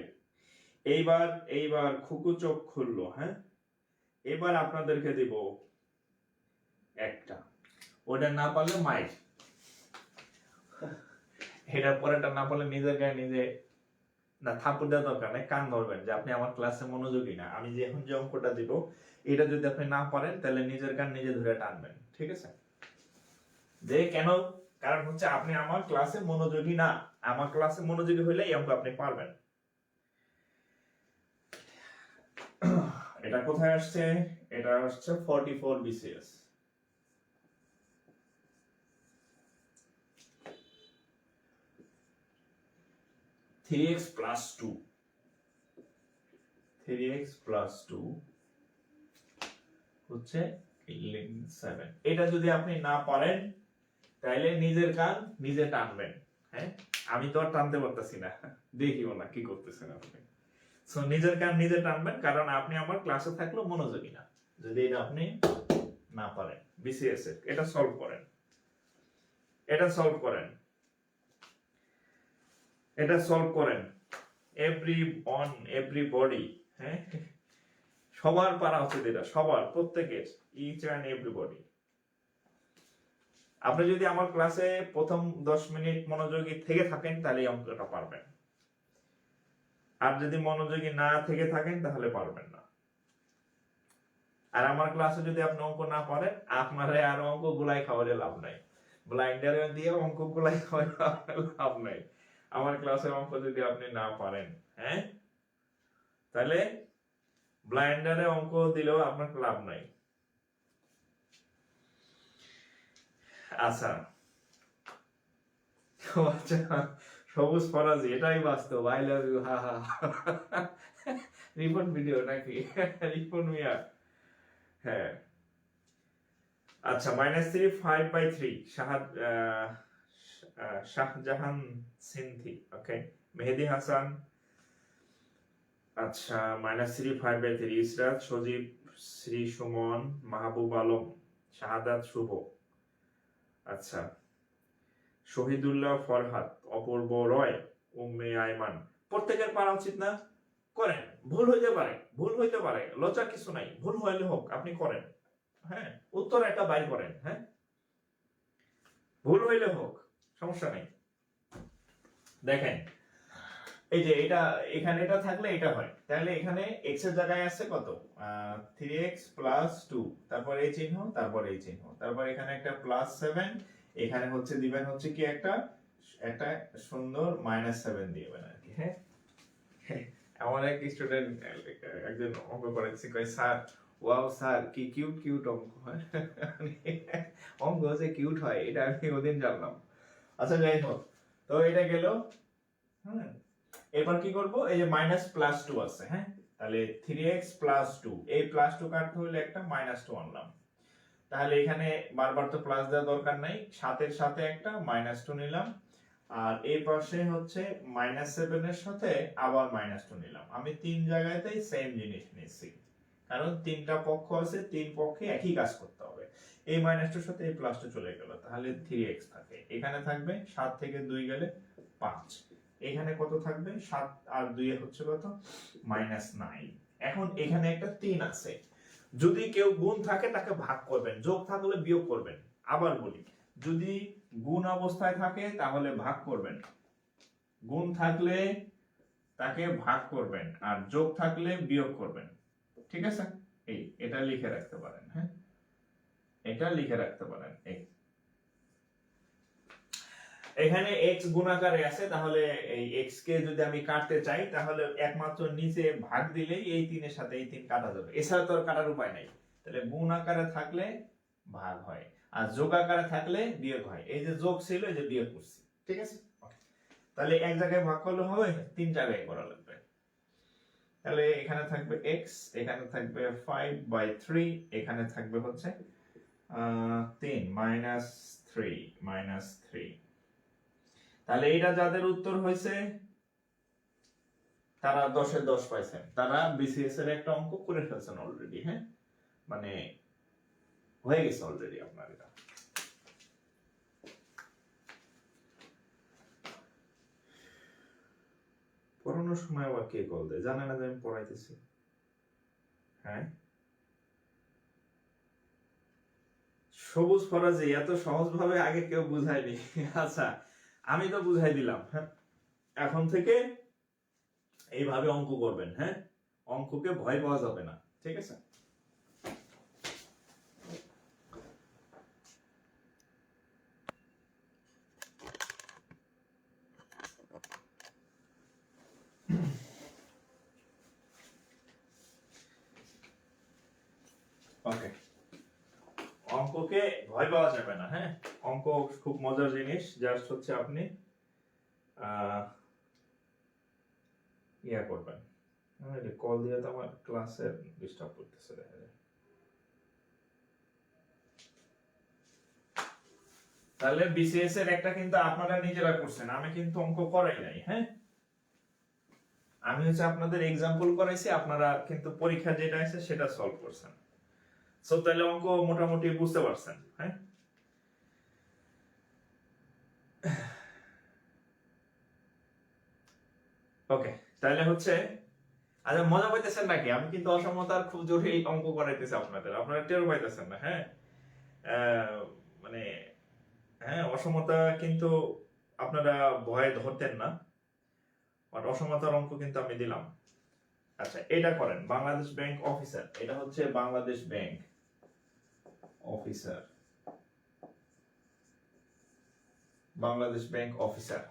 এইবার এইবার খুকু চোখ খুললো, হ্যাঁ, এবার আপনাদেরকে দিব একটা, ওটা না পারলে মাইর, এটার পরেটা না পারলে নিজের গায়ে নিজে না থাপ্পড় দেওয়ার দরকার নেই, কান ধরবেন যে আপনি আমার ক্লাসে মনোযোগী না। আমি যে এখন যে অঙ্কটা দিব এটা যদি আপনি না পারেন তাহলে নিজের কান নিজে ধরে টানবেন, ঠিক আছে? যে কেন? কারণ হচ্ছে আপনি আমার ক্লাসে মনোযোগী না। আমার ক্লাসে মনোযোগী হইলে এই অঙ্ক আপনি পারবেন। এটা কোথায় আসছে? এটা আসছে 44 BCS। Three x plus two, 3x plus 2 হচ্ছে 7। এটা যদি আপনি না পারেন তাহলে নিজের কান নিজে টানবেন, হ্যাঁ, আমি তো আর টানতে পারতেছি না, দেখিও না কি করতেছেন আপনি। সো নিজের কান নিজে টানবেন, কারণ আপনি আমার ক্লাসে থাকলেও মনোযোগী না যদি এটা আপনি না পারেন। বিসিএস এর এটা সলভ করেন, এটা সলভ করেন, এটা সলভ করেন। এভরিবডি, হ্যাঁ, সবার পারা উচিত এটা, সবার, প্রত্যেকের, ইচ অ্যান্ড এভরিবডি। আপনি যদি আমার ক্লাসে প্রথম 10 মিনিট মনোযোগী থেকে থাকেন তাহলে এই অঙ্কটা পারবেন, আর যদি মনোযোগী না থেকে থাকেন তাহলে পারবেন না। আর আমার ক্লাসে যদি আপনি অঙ্ক না পারেন, আপনারে আর অঙ্ক গুলাই খাওয়ারে লাভ নাই, ব্লাইন্ডারে দিয়ে অঙ্ক গুলাই খাওয়ারে লাভ নাই। আমার ক্লাসের অঙ্ক যদি আপনি না পারেন, হ্যাঁ, তাহলে ব্লাইন্ডারে অঙ্ক দিলেও আপনার লাভ নাই। আচ্ছা, সবুজ ফরাজি, এটাই বাস্তব। আই লাভ ইউ, হা হা। রিপন ভিডিও নাকি? রিপন মিয়া, হ্যাঁ। আচ্ছা, -3 শাহজাহান সিন্ধি, ওকে। মেহেদি হাসান, আচ্ছা, -3 ইসরাত, সজীব, শ্রী সুমন, মাহবুব আলম, শাহাদাত শুভ, আচ্ছা, শহীদুল্লাহ ফরহাদ, অপূর্ব রয়, উম্মে আইমান। প্রত্যেকের পারা উচিত না? করেন, ভুল হইতে পারে, ভুল হইতে পারে, লজ্জা কিছু নাই, ভুল হইলে হোক, আপনি করেন, হ্যাঁ, উত্তর একটা বাইর করেন, হ্যাঁ, ভুল হইলে হোক, সমস্যা নেই। দেখেন, এই যে এটা এখানে এটা থাকলে এটা হয়, তাহলে এখানে x এর জায়গায় আছে কত? 3x প্লাস 2, তারপর এই চিহ্ন, তারপর এই চিহ্ন, তারপর এখানে একটা +7, এখানে হচ্ছে দিবেন হচ্ছে কি একটা একটা সুন্দর -7 দিবেন আর কি, হ্যাঁ। আমার এক স্টুডেন্ট একজন অঙ্ক করেছে, কয় স্যার, ওয়াও স্যার, কি কিউট কিউট অঙ্ক হয়। অঙ্ক যে কিউট হয় এটা আমি ওদিন জানলাম। আচ্ছা, যাই হোক, তো এটা গেল, হ্যাঁ। এবার কি করব? এই যে -+2 আছে, হ্যাঁ, তাহলে 3x প্লাস 2, এই +2 কাটতে হলে একটা -2 আনলাম, তাহলে এখানে বারবার তো প্লাস দেওয়ার দরকার নাই, সাথের সাথে একটা -2 নিলাম, আর এই পাশে হচ্ছে -7 এর সাথে আবার -2 নিলাম। আমি তিন জায়গাতেই সেম জিনিস নিচ্ছি, কারণ তিনটা পক্ষ আছে, তিন পক্ষে একই কাজ করতে হবে। এই -2 সাথে এই +2 চলে গেল, তাহলে 3x থাকে, এখানে থাকবে 7 থেকে 2 গেলে 5, এখানে কত থাকবে? 7 আর 2 হচ্ছে কত? -9। এখন এখানে একটা 3 আছে, যদি কেউ গুণ থাকে তাকে ভাগ করবেন, যোগ থাকলে বিয়োগ করবেন। আবার বলি, যদি গুণ অবস্থায় থাকে তাহলে ভাগ করবেন, গুণ থাকলে তাকে ভাগ করবেন, আর যোগ থাকলে বিয়োগ করবেন, ঠিক আছে? এটা লিখে রাখতে পারেন, হ্যাঁ, এটা লিখে রাখতে পারেন। এখানে x গুণাকারে আছে, তাহলে এই x কে যদি আমি কাটতে চাই তাহলে একমাত্র নিচে ভাগ দিলেই এই 3 এর সাথে এই 3 কাটা যাবে, এছাড়া তো আর কাটার উপায় নাই। তাহলে গুণ আকারে থাকলে ভাগ হয়, আর যোগ আকারে থাকলে বিয়োগ হয়। এই যে যোগ ছিল, এই যে বিয়োগ করছি, ঠিক আছে? তাহলে এক জায়গায় ভাগ করলে হবে, 3 জায়গায় করা লাগবে। তাহলে এখানে থাকবে x, এখানে থাকবে 5/3, এখানে থাকবে হচ্ছে 3 -3। তাহলে এটা যাদের উত্তর হয়েছে তারা 10-এ 10 পাইছেন, তারা বিসিএস এর একটা অঙ্ক করে ফেলছেন অলরেডি, হ্যাঁ, মানে হয়ে গেছে অলরেডি আপনার এটা। পড়া পড়ানোর সময় আবার কে কল দেয়? জানে না যে আমি পড়াইতেছি? হ্যাঁ, সবুজ ফরাজি এত সহজ ভাবে আগে কেউ বুঝায়নি। আচ্ছা, আমি তো বুঝাই দিলাম। হ্যাঁ, এখন থেকে এইভাবে অঙ্ক করবেন। হ্যাঁ, অঙ্ককে ভয় পাওয়া যাবে না, ঠিক আছে? ওকে, অঙ্ককে ভয় পাওয়া যাবে না। হ্যাঁ, অঙ্ক খুব মজার জিনিস। জাস্ট হচ্ছে আপনি ইয়া করবেন। কল দিয়ে তো আমার ক্লাসের ডিস্টার্ব করতেছে, দেখা যায়। তাহলে বিসিএস এর একটা কিন্তু আপনারা নিজেরা করছেন, আমি কিন্তু অঙ্ক করাই নাই। হ্যাঁ, আমি হচ্ছে আপনাদের এক্সাম্পল করাইছি, আপনারা কিন্তু পরীক্ষা যেটা আছে সেটা সলভ করছেন। সো তাহলে অঙ্ক মোটামুটি বুঝতে পারছেন। হ্যাঁ, ওকে, তাহলে হচ্ছে আচ্ছা, মজা পাইতেছেন নাকি? আমি কিন্তু অসমতার খুব জটিল অঙ্ক করাইতেছি আপনাদের, আপনারা টের পাইতেছেন না। হ্যাঁ, মানে হ্যাঁ, অসমতা কিন্তু আপনারা ভয়ে ধরতেন না, বাট অসমতার অঙ্ক কিন্তু আমি দিলাম। আচ্ছা, এটা করেন, বাংলাদেশ ব্যাংক অফিসার, এটা হচ্ছে Bangladesh bank officer, Bangladesh bank officer.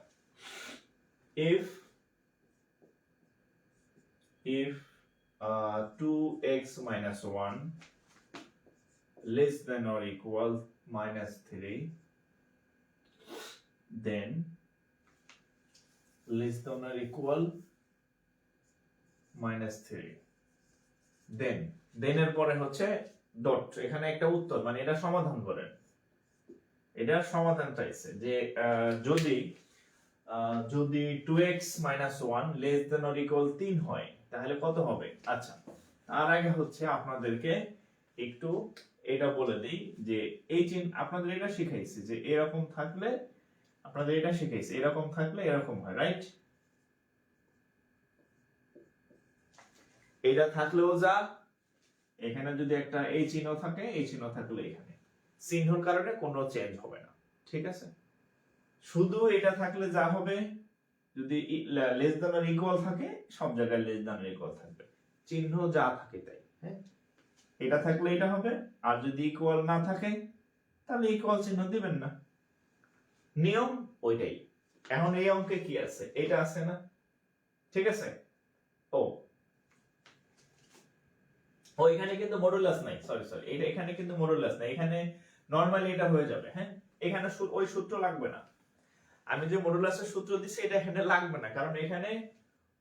if 2x minus 1 less than or equal minus 3, then less than or equal minus 3, then এর পরে হচ্ছে ডট। এখানে একটা উত্তর, মানে এটা সমাধান করেন। এটার সমাধান চাইছে যে যদি 2x minus 1 less than or equal 3 হয় তাহলে কত হবে? আচ্ছা, তার আগে হচ্ছে আপনাদেরকে একটু এটা বলে দিই যে এই আপনাদের এটা শিখাইছি যে এরকম থাকলে, আপনাদের এটা শিখাইছি এরকম থাকলে এরকম হয়, রাইট? এটা থাকলেও যা, এখানে যদি একটা এই চিহ্ন থাকে, এই চিহ্ন থাকলে এখানে চিহ্নর কারণে কোনো চেঞ্জ হবে না, ঠিক আছে? শুধু এটা থাকলে যা হবে, যদি লেস দ্যান অর ইকুয়াল থাকে সব জায়গায় লেস দ্যান অর ইকুয়াল থাকবে, চিহ্ন যা থাকে তাই। হ্যাঁ, এটা থাকলে এটা হবে, আর যদি ইকুয়াল না থাকে তাহলে ইকুয়াল চিহ্ন দিবেন না, নিয়ম ওইটাই। এখন এই অঙ্কে কি আছে? এটা আছে না, ঠিক আছে? ও এখানে কিন্তু মডুলাস নাই, সরি এটা এখানে কিন্তু মডুলাস নাই, এখানে নরমালি এটা হয়ে যাবে। হ্যাঁ, এখানে ওই সূত্র লাগবে না, আমি যে মডুলাসের সূত্র দিছি এটা এখানে লাগবে না, কারণ এখানে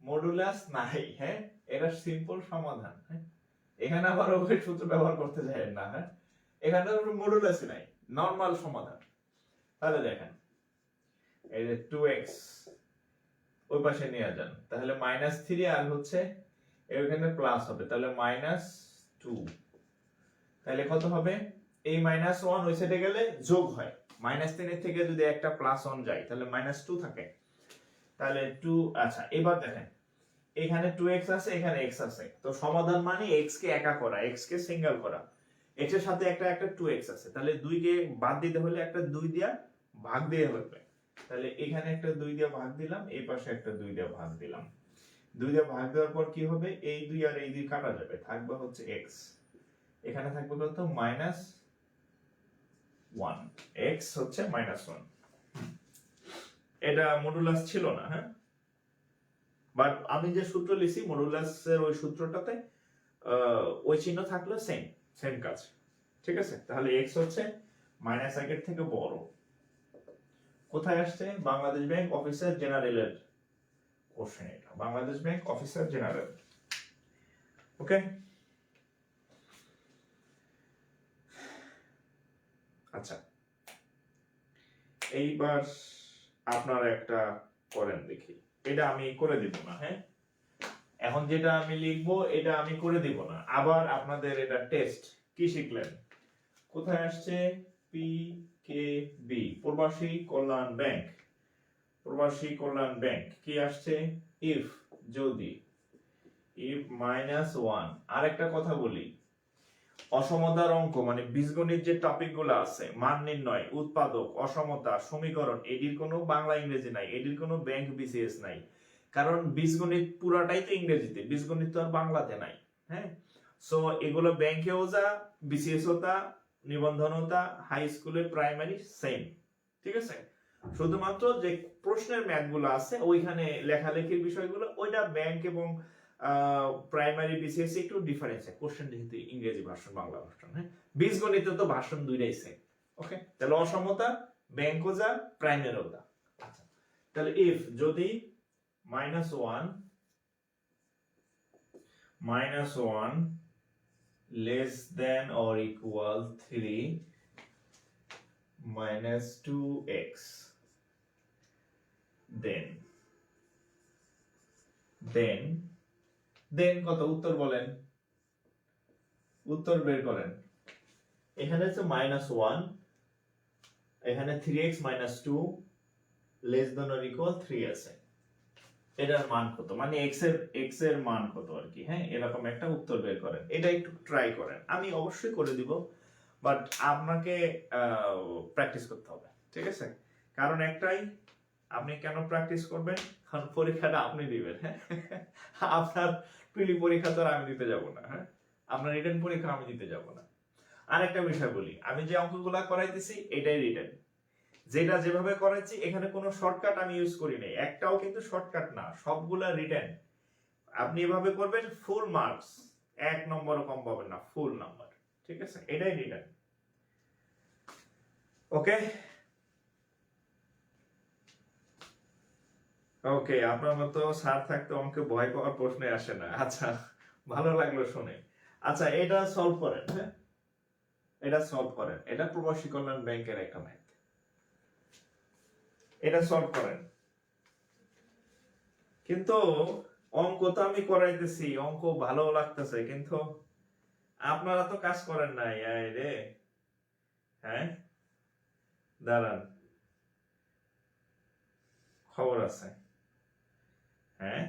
মডুলাস নাই। হ্যাঁ, এটা সিম্পল সমাধান। হ্যাঁ, এখানে আবার ওই সূত্র ব্যবহার করতে যায় না। হ্যাঁ, এখানে মডুলাসই নাই, নরমাল সমাধান। তাহলে দেখেন, এই যে 2x ওই পাশে নিয়ে যান, তাহলে -3 আর হচ্ছে এখানে প্লাস হবে, তাহলে -2। তাহলে কত হবে? এই -1 ওই সাইডে গেলে যোগ হয়, -3 এর থেকে যদি একটা +1 যায় তাহলে -2 থাকে, তাহলে 2। আচ্ছা, এবার দেখেন এখানে 2x আছে, এখানে x আছে, তো সমাধান মানে x কে একা করা, x কে সিঙ্গেল করা। x এর সাথে একটা 2x আছে, তাহলে 2 কে বাদ দিতে হলে একটা 2 দিয়া ভাগ দিয়ে হবে, তাহলে এখানে একটা 2 দিয়ে ভাগ দিলাম, এই পাশে একটা 2 দিয়ে ভাগ দিলাম। 2 দিয়ে ভাগ দেওয়ার পর কি হবে? এই 2 আর এই 2 কাটা যাবে, থাকবে হচ্ছে x, এখানে থাকবে কত? -1, x হচ্ছে -1। এটা মডুলাস ছিল না। হ্যাঁ, বাট আমি যে সূত্র লিখছি মডুলাসের ওই সূত্রটাতে ওই চিহ্ন থাকলে সেম কাজ, ঠিক আছে? তাহলে x হচ্ছে -1 থেকে বড়। কোথায় আসছে? বাংলাদেশ ব্যাংক অফিসার জেনারেলের কোশ্চেন, এটা বাংলাদেশ ব্যাংক অফিসার জেনারেল। ওকে, আচ্ছা, এইবার আপনারা একটা করেন দেখি, এটা আমি করে দিব না। হ্যাঁ, এখন যেটা আমি লিখবো এটা আমি করে দিব না, আবার আপনাদের এটা টেস্ট। কি শিখলেন? কোথায় আসছে? PKB, প্রবাসী কল্যাণ ব্যাংক, প্রবাসী কল্যাণ ব্যাংক। কি আসছে? ইফ যদি if -1, আরেকটা কথা বলি, অসমতার অঙ্ক মানে বীজগণিত যে টপিক গুলো আছে, মান নির্ণয়, উৎপাদক, অসমতা, সমীকরণ, এটির কোনো বাংলা ইংরেজি নাই, এটির কোনো ব্যাংক বিসিএস নাই, কারণ বীজগণিত পুরাটাই তো ইংরেজিতে, বীজগণিত তো আর বাংলাতে নাই। হ্যাঁ, সো এগুলো ব্যাংকেও যা, বিসিএস ও তা, নিবন্ধনও তা, হাই স্কুলে প্রাইমারি সেম। ঠিক আছে, শুধুমাত্র যে প্রশ্নের ম্যাথ গুলো আছে ওইখানে লেখালেখির বিষয়গুলো ওইটা ব্যাংক এবং প্রাইমারি বিসিএস একটু ডিফারেন্স আছে, কোশ্চেন যেহেতু ইংরেজি ভার্সন বাংলা ভার্সন। হ্যাঁ, বীজগণিতে তো ভার্সন দুইটাই সেম। ওকে, তাহলে অসমতা ব্যাংকও যা, প্রাইমারিও যা। আচ্ছা, তাহলে ইফ যদি -1 less than or equal 3 -2x, then কত, উত্তর বলেন, উত্তর বের করেন। এখানে হচ্ছে -1, এখানে 3x -2 less than or equal 3 আছে, এটার মান কত, মানে x এর মান কত আর কি। হ্যাঁ, এরকম একটা উত্তর বের করেন, এটা একটু ট্রাই করেন, আমি অবশ্যই করে দিব, বাট আপনাকে প্র্যাকটিস করতে হবে। ঠিক আছে, কারণ একটাই, আপনি কেন প্র্যাকটিস করবেন, কারণ পরীক্ষাটা আপনি দিবেন। হ্যাঁ, আপনার প্রিলি পরীক্ষা তো আর আমি দিতে যাব না। হ্যাঁ, আপনার রিটেন পরীক্ষা আমি দিতে যাব না। আরেকটা বিষয় বলি, আমি যে অঙ্কগুলা করাইতেছি এটাই রিটেন, যেটা যেভাবে করাচ্ছি এখানে কোনো শর্টকাট আমি ইউজ করি নাই, একটাও কিন্তু শর্টকাট না, সবগুলা রিটেন। আপনি এভাবে করবেন, ফুল মার্কস, 1 নম্বরও কম পাবেন না, ফুল নাম্বার। ঠিক আছে, এটাই রিটেন। ওকে ওকে, আপনার মতো স্যার থাকতে অঙ্কে ভয় পাওয়ার প্রশ্নই আসে না। আচ্ছা, ভালো লাগলো শুনে। আচ্ছা, এটা সলভ করেন। হ্যাঁ, এটা সলভ করেন, এটা প্রবাসী কল্যাণ ব্যাংকের একটা ম্যাথ, এটা সলভ করেন। কিন্তু অঙ্ক তো আমি করাইতেছি, অঙ্ক ভালো লাগতেছে, কিন্তু আপনারা তো কাজ করেন নাই। এই রে, হ্যাঁ, দাঁড়ান, খবর আছে। হ্যাঁ,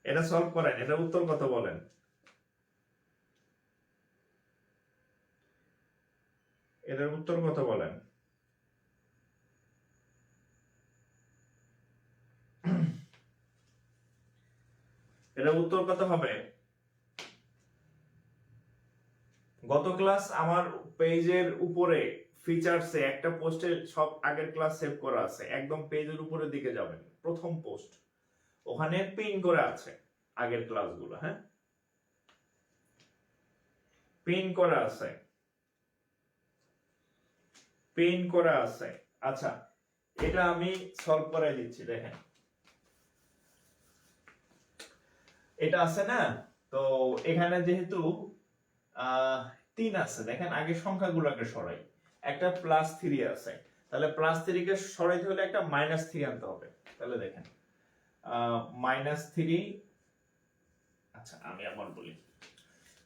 এটা সলভ করেন, এটা উত্তর কত বলেন। এটার উত্তর কত বলেন। এটার উত্তর কত হবে। গত ক্লাস আমার পেজের উপরে ফিচারসে একটা পোস্টে সব আগের ক্লাস সেভ করা আছে, একদম পেজের উপরের দিকে যাবেন, প্রথম পোস্ট, ওখানে পিন করে আছে আগের ক্লাসগুলো। হ্যাঁ, পিন করা আছে, পিন করা আছে। আচ্ছা, এটা আমি সলভ করাই দিচ্ছি, দেখেন, এটা আছে না, তো এখানে যেহেতু 3 আছে, দেখেন আগে সংখ্যাগুলোকে সরাই, একটা +3 আছে, তাহলে +3 কে সরাইতে হলে একটা -3 আনতে হবে। তাহলে দেখেন -3, আচ্ছা আমি আবার বলি,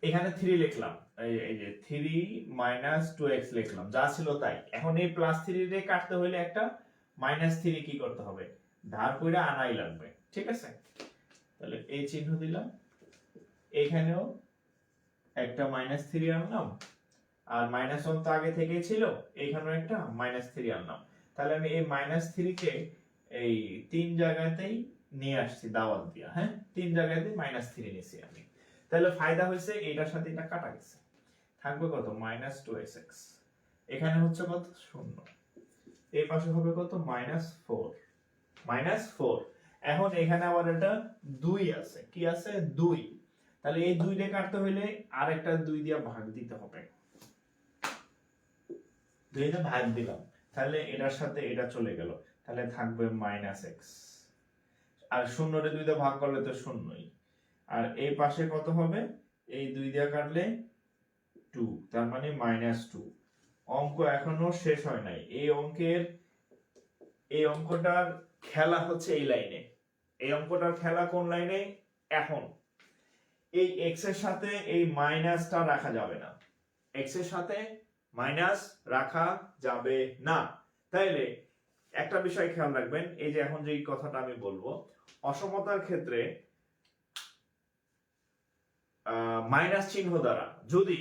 এখানে 3 লিখলাম, এই যে 3 -2x লিখলাম, যা ছিল তাই। এখন এই +3 রে কাটতে হলে একটা -3 কি করতে হবে, ধার কইরা আনাই লাগবে। ঠিক আছে, তাহলে এই চিহ্ন দিলাম, এখানেও একটা -3 আনলাম, আর -1 তো আগে থেকেই ছিল, এখানেও একটা -3 আনলাম। তাহলে আমি এই -3 কে এই 3 জায়গাতেই নিয়ে আসছি দাওয়াত দিয়া। হ্যাঁ, 3 জায়গাতে -3 নিয়েছি আমি, তাহলে ফায়দা হয়েছে এটার সাথে এটা কাটা গেছে, থাকবে কত, -2x। এখানে হচ্ছে কত, 0, এই পাশে হবে কত, -4। এখন এখানে আবার এটা 2 আছে, কি আছে, 2, তাহলে এই 2 দিয়ে কাটতে হইলে আরেকটা 2 দিয়ে ভাগ দিতে হবে, 2 দিয়ে ভাগ দিলাম, তাহলে এটার সাথে এটা চলে গেল, তাহলে থাকবে -x, আর 0 রে 2 দিয়ে ভাগ করলে তো 0ই, আর এই পাশে কত হবে, এই 2 দিয়ে কাটলে 2, তার মানে -2। অঙ্ক এখনো শেষ হয় নাই, এই অঙ্কটার খেলা হচ্ছে এই লাইনে, এই অঙ্কটার খেলা কোন লাইনে, এখন এই x এর সাথে এই মাইনাসটা রাখা যাবে না, x এর সাথে মাইনাস রাখা যাবে না, তাইলে একটা বিষয় খেয়াল রাখবেন, এই যে এখন যে কথাটা আমি বলবো, অসমতার ক্ষেত্রে মাইনাস চিহ্ন দ্বারা যদি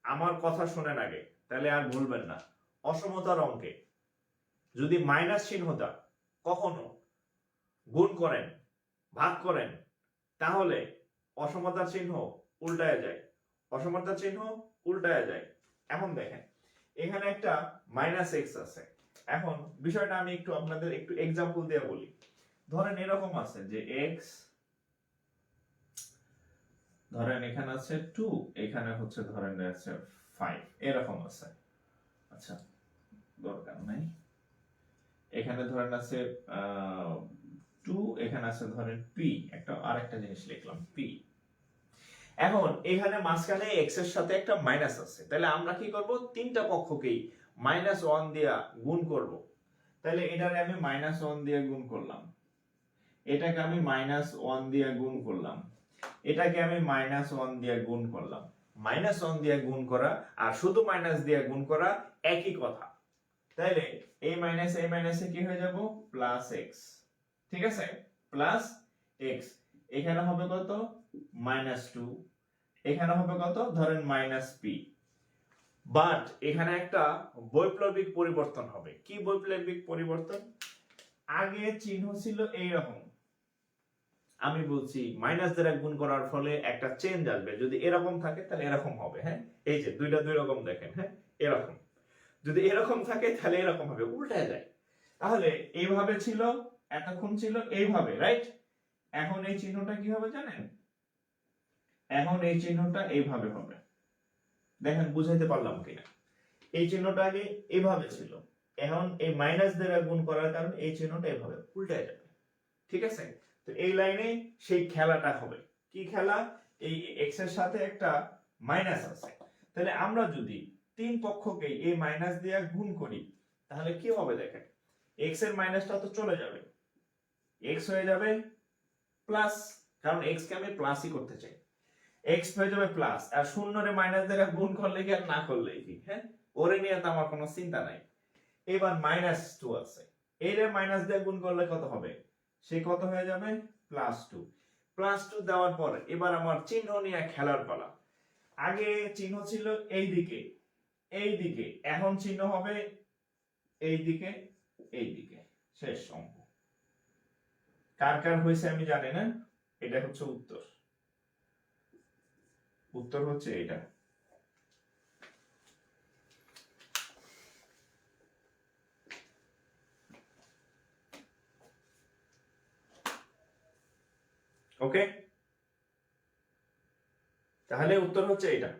আমার কথা শোনেন আগে, তাহলে আর ভুলবেন না, অসমতার অঙ্কে যদি মাইনাস চিহ্নটা কখনো গুণ করেন, ভাগ করেন, তাহলে অসমতার চিহ্ন উল্টায় যায়, অসমতার চিহ্ন উল্টায় যায়। এখন দেখেন এখানে একটা মাইনাস এক্স আছে। এখন বিষয়টা আমি একটু আপনাদের একটু এক্সাম্পল দিয়ে বলি। ধরেন এরকম আছে যে এক্স, ধরেন এখানে আছে 2, এখানে হচ্ছে ধরেন আছে 5, এরকম আছে। আচ্ছা দরকার নাই, এখানে ধরেন আছে 2, এখানে আছে ধরেন পি, একটা আরেকটা জিনিস লিখলাম পি। এখন এখানে মাঝখানে এক্স এর সাথে একটা মাইনাস আছে, তাহলে আমরা কি করব, তিনটা পক্ষকেই -1 দিয়ে গুণ করব। তাহলে এটারে আমি -1 দিয়ে গুণ করলাম, এটাকে আমি -1 দিয়ে গুণ করলাম, এটাকে আমি -1 দিয়ে গুণ করলাম। -1 দিয়ে গুণ করা আর শুধু মাইনাস দিয়ে গুণ করা একই কথা। তাইলে এই মাইনাসে কি হয়ে যাব, প্লাস এক্স। ঠিক আছে, প্লাস এক্স। এখানে হবে কত, -2, এখানে হবে কত, ধরেন -p। বাট এখানে একটা বৈপ্লবিক পরিবর্তন হবে। কি বৈপ্লবিক পরিবর্তন? আগে চিহ্ন ছিল এইরকম, আমি বলছি মাইনাস দ্বারা গুণ করার ফলে একটা চেঞ্জ আসবে, যদি এরকম থাকে তাহলে এরকম হবে। হ্যাঁ, এই যে দুইটা দুই রকম দেখেন, হ্যাঁ এরকম, যদি এরকম থাকে তাহলে এরকম হবে, উল্টায় যায়। তাহলে এইভাবে ছিল, এতক্ষণ ছিল এইভাবে, রাইট? এখন এই চিহ্নটা কি হবে জানেন? এখন এই চিহ্নটা এইভাবে হবে। দেখেন বুঝাইতে পারলাম কিনা? এই চিহ্নটা আগে এইভাবে ছিল, এখন এই মাইনাস দ্বারা গুণ করার কারণে এই চিহ্নটা এইভাবে উল্টায় যাবে। ঠিক আছে, তো এই লাইনে সেই খেলাটা হবে। কি খেলা? এই এক্স এর সাথে একটা মাইনাস আছে, তাহলে আমরা যদি তিন পক্ষকে এই মাইনাস দিয়ে গুণ করি তাহলে কি হবে দেখেন, এক্স এর মাইনাসটা তো চলে যাবে, এক্স হয়ে যাবে প্লাস, কারণ এক্স কে আমি প্লাসই করতে চাই, এক্স হয়ে যাবে প্লাস। আর শূন্যরে মাইনাস দিয়ে গুণ করলে কি আর না করলে কি, হ্যাঁ ওরে নিয়ে তো আমার কোনো চিন্তা নাই। এবার -2 আছে, এর মাইনাস দিয়ে গুণ করলে কত হবে, সে কত হয়ে যাবে, +2। +2 দেওয়ার পর এবার আমার চিহ্ন নিয়ে খেলার পালা। আগে চিহ্ন ছিল এই দিকে, এই দিকে, এখন চিহ্ন হবে এই দিকে, এই দিকে। শেষ অঙ্ক। কার কার হয়েছে আমি জানি না, এটা হচ্ছে উত্তর, উত্তর হচ্ছে এটা। ওকে, তাহলে উত্তর হচ্ছে এটা।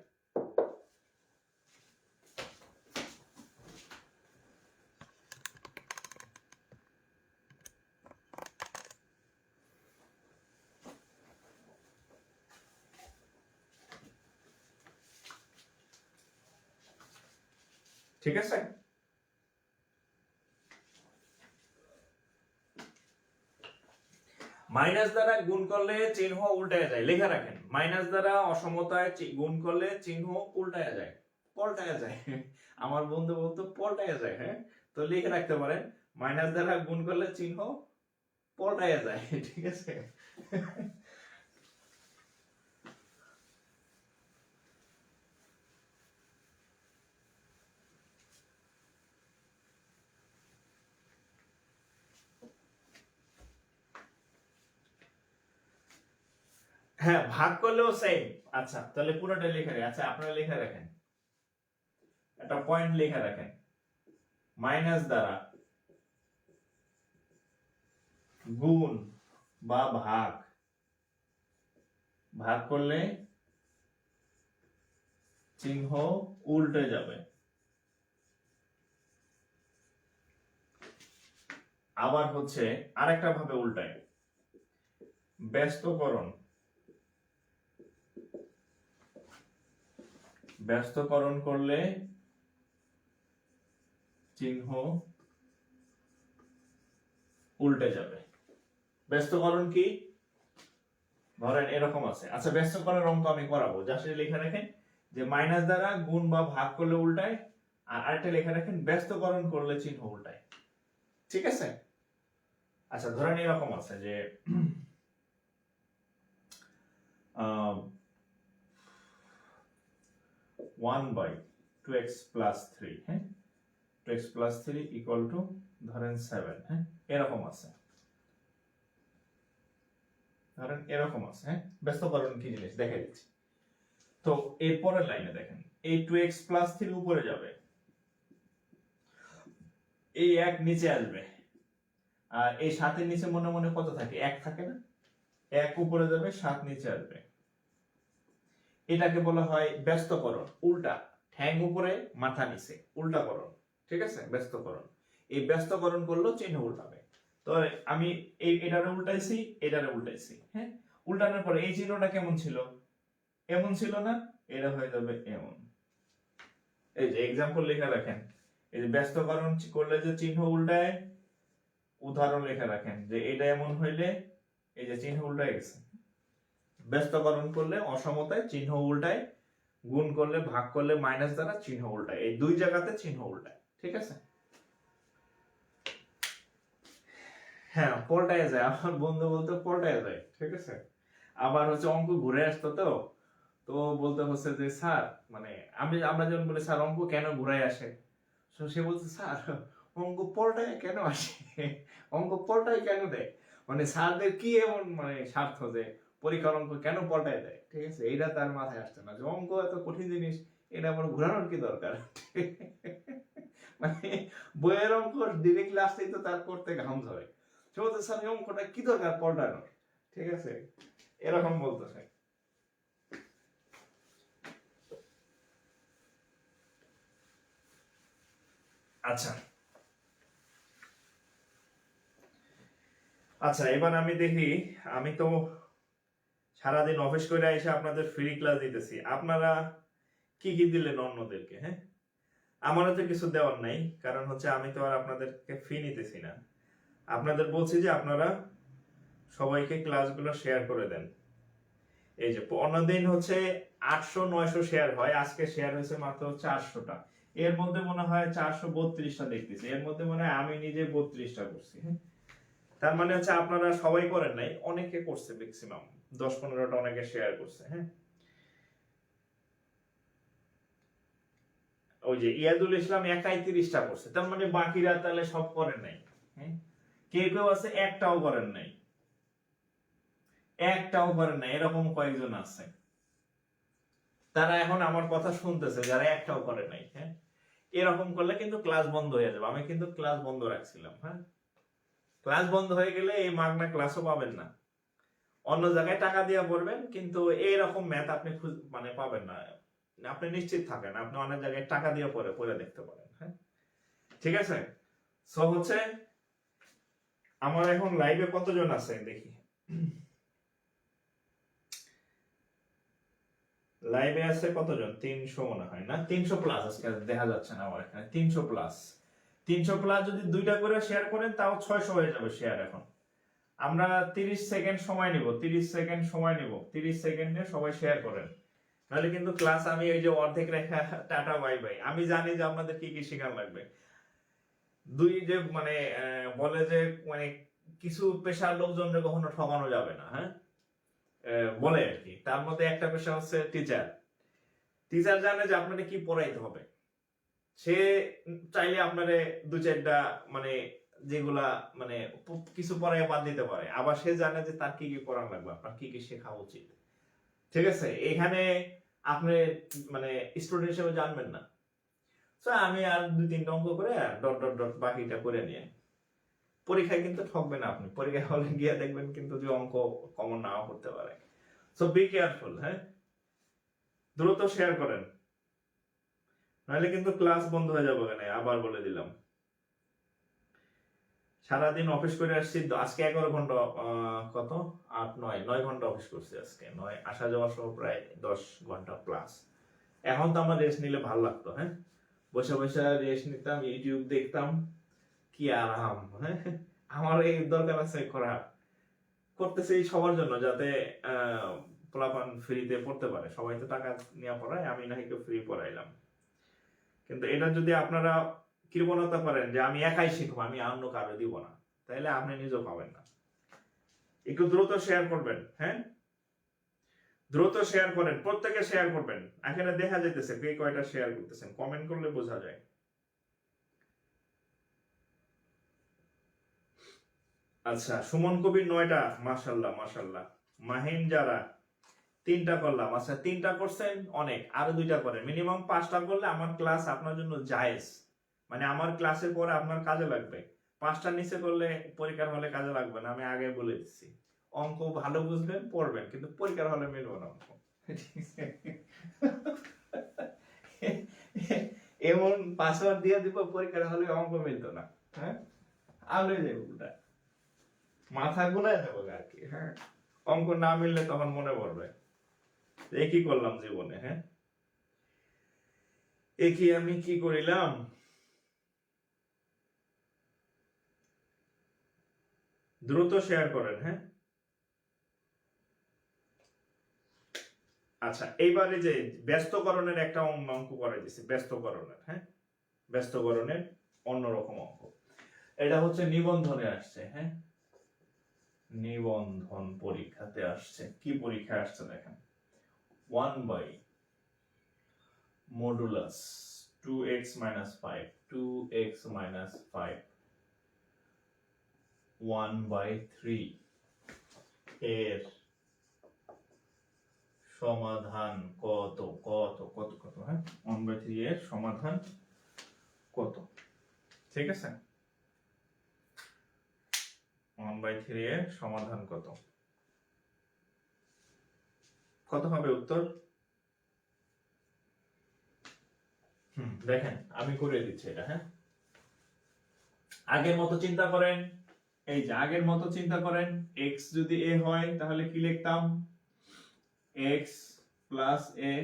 ঠিক আছে, মাইনাস দ্বারা গুণ করলে চিহ্ন উল্টায় যায়, লেখা রাখেন, মাইনাস দ্বারা অসমতায় গুণ করলে চিহ্ন উল্টায় যায়, পল্টায় যায়। আমার বন্ধু বলতো পল্টায় যায়, হ্যাঁ তো লিখে রাখতে পারেন, মাইনাস দ্বারা গুণ করলে চিহ্ন পল্টায় যায়। ঠিক আছে, হ্যাঁ ভাগ করলেও সেম। আচ্ছা তাহলে পুরোটা লিখে রাখেন, আচ্ছা আপনারা লিখে রাখেন, একটা পয়েন্ট লিখে রাখেন, মাইনাস দ্বারা গুণ বা ভাগ, ভাগ করলে চিহ্ন উল্টে যাবে। আবার হচ্ছে আরেকটা ভাবে উল্টায়, ব্যস্তকরণ, ব্যস্তকরণ করলে চিহ্ন উল্টে যাবে। ব্যস্তকরণ কি, ধরেন এরকম আছে, আচ্ছা ব্যস্তকরণের অঙ্ক আমি করাবো, জাস্ট লিখে রাখেন যে মাইনাস দ্বারা গুণ বা ভাগ করলে উল্টায়, আর আরেকটা লিখে রাখেন ব্যস্তকরণ করলে চিহ্ন উল্টায়। ঠিক আছে? আচ্ছা, ধরেন এরকম আছে যে 1/2x plus 3, হ্যাঁ, 2x plus 3 equal to ধরেন 7, হ্যাঁ, এরকম আছে, ধরেন এরকম আছে, হ্যাঁ। ব্যস্তকরণ কি জিনিস দেখে দিচ্ছি। তো এর পরের লাইনে দেখেন, এই 2x plus 3 উপরে যাবে, এই 1 নিচে আসবে, আর এই 7 এর নিচে মনে মনে কত থাকে? 1 থাকে না? 1 উপরে যাবে, 7 নিচে আসবে। এটাকে বলা হয় ব্যস্তকরণ, উল্টা, ঠ্যাং উপরে মাথা নিচে, উল্টাকরণ, ঠিক আছে? ব্যস্তকরণ। এই ব্যস্তকরণ করলেও চিহ্ন উল্টাবে। তো আমি এটারে উল্টাইছি, এটারে উল্টাইছি, হ্যাঁ। উল্টানোর পরে এই চিহ্নটা কেমন ছিল? এমন ছিল না? এটা হয়ে যাবে এমন। এই যে এক্সাম্পল লেখা রাখেন, এই যে ব্যস্তকরণ করলে যে চিহ্ন উল্টায়, উদাহরণ লেখা রাখেন যে এটা এমন হইলে এই যে চিহ্ন উল্টায় গেছে। ব্যস্তকরণ করলে অসমতায় চিহ্ন উল্টায়, গুণ করলে, ভাগ করলে মাইনাস দ্বারা চিহ্ন উল্টায়, এই দুই জায়গাতে চিহ্ন উল্টায়, ঠিক আছে? হ্যাঁ, পল্টায় যায়, আমার বন্ধু বলতে পল্টায় যায়, ঠিক আছে? আবার হচ্ছে অঙ্ক ঘুরে আসতো, তো বলতে হচ্ছে যে স্যার, মানে আমরা যখন বলি স্যার অঙ্ক কেন ঘুরে আসে, সে বলছে স্যার অঙ্ক পল্টায় কেন আসে, অঙ্ক পল্টায় কেন দেয়, মানে স্যারদের কি এমন মানে স্বার্থ যে পরীক্ষার অঙ্ক কেন পল্টায় দেয়, ঠিক আছে? এইটা তার মাথায় আসছে না যে অঙ্ক এত কঠিন জিনিস, এটা আবার ঘুরানোর কি দরকার। মানে বইয়ের অঙ্ক ডিরেক্টলি আসলেই তো তার করতে ঘাম ধরে, সে বলতে স্যার এই অঙ্কটা কি দরকার পল্টানোর, ঠিক আছে? এরকম বলতেছে। আচ্ছা আচ্ছা, এবার আমি দেখি, আমি তো সারাদিন অফিস করে এসে আপনাদের ফ্রি ক্লাস দিতেছি, আপনারা কি কি দিলেন অন্যদেরকে? হ্যাঁ, আমারও তো কিছু দেওয়ার নাই, কারণ হচ্ছে আমি তো আর আপনাদেরকে ফি নিতেছি না। আপনাদের বলছি যে আপনারা সবাইকে ক্লাসগুলো শেয়ার করে দেন। এই যে অন্যদিন হচ্ছে 800-900 শেয়ার হয়, আজকে শেয়ার হয়েছে মাত্র 400টা। এর মধ্যে মনে হয় 432টা দেখতেছি, এর মধ্যে মনে হয় আমি নিজে 32টা করছি, হ্যাঁ। তার মানে হচ্ছে আপনারা সবাই করেন নাই, অনেকে করছে, ম্যাক্সিমাম 10-15টা অনেকে শেয়ার করছে, হ্যাঁ। ওই যে ইয়াদুল ইসলাম একাই 30টা করছে, তার মানে বাকিরা তাহলে সব করেন নাই, হ্যাঁ। কেউ আছে একটাও করেন নাই, একটাও করেন নাই, এরকম কয়েকজন আছে, তারা এখন আমার কথা শুনতেছে যারা একটাও করে নাই, হ্যাঁ। এরকম করলে কিন্তু ক্লাস বন্ধ হয়ে যাবে, আমি কিন্তু ক্লাস বন্ধ রাখছিলাম, হ্যাঁ। ক্লাস বন্ধ হয়ে গেলে এই মাগনা ক্লাসও পাবেন না, অন্য জায়গায় টাকা দিয়ে পড়বেন, কিন্তু এইরকম ম্যাথ আপনি মানে পাবেন না, আপনি নিশ্চিত থাকেন, আপনি অনেক জায়গায় টাকা দিয়ে পড়ে দেখতে পারেন, হ্যাঁ। ঠিক আছে? সো হচ্ছে আমার এখন লাইভে কতজন আছে দেখি, লাইভে আছে কতজন? 300 মনে হয়, না 300 প্লাস, আজকে দেখা যাচ্ছে না আমার এখানে, 300 প্লাস। 300 প্লাস যদি দুইটা করে শেয়ার করেন তাও 600 হয়ে যাবে শেয়ার। এখন আমরা 30 সেকেন্ড সময় নিব, 30 সেকেন্ড সময় নিব, 30 সেকেন্ডে সবাই শেয়ার করেন, নাহলে কিন্তু ক্লাস আমি ওই যে অর্ধেক রেখা টাটা বাই বাই। আমি জানি যে আপনাদের কি কি শেখার লাগবে। দুই যে মানে বলে যে মানে কিছু পেশার লোকজনকে কখনো ঠকানো যাবে না, হ্যাঁ, বলে আর কি। তার মধ্যে একটা পেশা হচ্ছে টিচার। টিচার জানে যে আপনাকে কি পড়াইতে হবে, সে চাইলে আপনারে দু চারটা মানে যেগুলা মানে কিছু পড়াই বাদ দিতে পারে, আবার সে জানে যে তার কি কি পড়া লাগবে, আপনার কি কি শেখা উচিত, ঠিক আছে? এখানে আপনি মানে স্টুডেন্ট হিসেবে জানবেন না, তো আমি আর 2-3টা অঙ্ক করে ডট ডট ডট বাকিটা করে নিয়ে পরীক্ষায় কিন্তু ঠকবে না আপনি, পরীক্ষায় হলে গিয়ে দেখবেন কিন্তু যে অঙ্ক কমন নাও করতে পারে। সো বি কেয়ারফুল, হ্যাঁ, দ্রুত শেয়ার করেন, নাহলে কিন্তু ক্লাস বন্ধ হয়ে যাবে। কেন আবার বলে দিলাম, সারাদিন অফিস করে আসছি, আজকে 11 ঘন্টা, কত 8-9 ঘন্টা অফিস করছি আজকে, 9 আসা যাওয়া সহ প্রায় 10 ঘন্টা প্লাস। এখন তো আমার রেস্ট নিলে ভালো লাগতো, হ্যাঁ, বসে বসে রেস্ট নিতাম, ইউটিউব দেখতাম, কি আরাম, হ্যাঁ। আমার এই দরকার আছে করা, করতেছি সবার জন্য, যাতে পোলাপান ফ্রিতে পড়তে পারে। সবাই তো টাকা নিয়ে পড়ায়, আমি নাকি ফ্রি পড়াইলাম, কিন্তু এটা যদি আপনারা কৃপণতা করেন যে আমি একাই শিখবো, আমি অন্য কারো দিব না, তাহলে আপনি নিজেও পাবেন না। একটু দ্রুত শেয়ার করবেন, হ্যাঁ দ্রুত শেয়ার করেন, প্রত্যেকে শেয়ার করবেন। এখানে দেখা যাইতেছে কে কয়টা শেয়ার করতেছেন, কমেন্ট করলে বোঝা যায়। আচ্ছা, সুমন কবির 9টা, মাশাল্লাহ মাশাল্লাহ। মাহিন যারা 3টা করলাম, আচ্ছা 3টা করছেন অনেক, আরো 2টা করেন, মিনিমাম 5টা করলে আমার ক্লাস আপনার জন্য জায়েজ, মানে আমার ক্লাসের পরে আপনার কাজে লাগবে। 5টার নিচে করলে পরীক্ষার হলে কাজে লাগবে না, আমি আগে বলে দিচ্ছি। অঙ্ক ভালো বুঝবেন পড়বেন, কিন্তু পরীক্ষার হলে মিলবে না অঙ্ক। এমন পাসওয়ার্ড দিয়ে দিব পরীক্ষার হলে অঙ্ক মিলতো না, হ্যাঁ আলো যাবে ওটা, মাথা গুলাই দেবো আর কি। হ্যাঁ অঙ্ক না মিললে তখন মনে পড়বে একই করলাম জীবনে। হ্যাঁ একই আমি কি করিলাম। দ্রুত শেয়ার করেন, হ্যাঁ। আচ্ছা এইবারে যে ব্যস্তকরণের একটা অঙ্ক করে দিছি, ব্যস্তকরণের, হ্যাঁ ব্যস্তকরণের অন্যরকম অঙ্ক। এটা হচ্ছে নিবন্ধনে আসছে, হ্যাঁ নিবন্ধন পরীক্ষাতে আসছে। কি পরীক্ষা আসছে দেখেন, 1 by modulus 2x minus 5, 2x minus 5, 1 by 3 এর সমাধান কত কত কত কত, হ্যাঁ 1 by 3 এর সমাধান কত, ঠিক আছে 1 by 3 এর সমাধান কত, কত হবে উত্তর? দেখেন আমি করে দিচ্ছি এটা, হ্যাঁ আগের মতো চিন্তা করেন, এই যে আগের মতো চিন্তা করেন, x যদি a হয় তাহলে কি লিখতাম, x plus a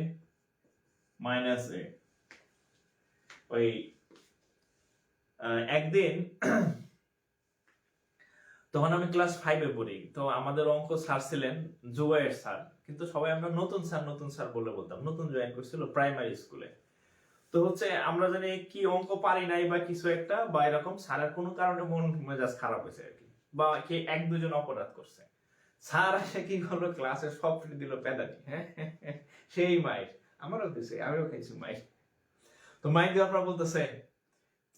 minus a। ওই একদিন তখন আমি ক্লাস 5 এ পড়ি, তো আমাদের অঙ্ক স্যার ছিলেন জুবাইর স্যার, কিন্তু সবাই আমরা নতুন স্যার বলে বলতাম, নতুন জয়েন করছিল প্রাইমারি স্কুলে। তো হচ্ছে আমরা জানি কি অঙ্ক পারি নাই বা কিছু একটা, বা এরকম স্যারের কোনো কারণে মন মেজাজ খারাপ হয়েছে আর কি, বা কে 1-2 জন অপরাধ করছে, স্যার এসে কি করলো ক্লাসে সব ফেলে দিল পেদানি, হ্যাঁ সেই মাইর আমারও দিছে, আমিও খাইছি মাইর। তো মাইর দেওয়ার পর বলতেছে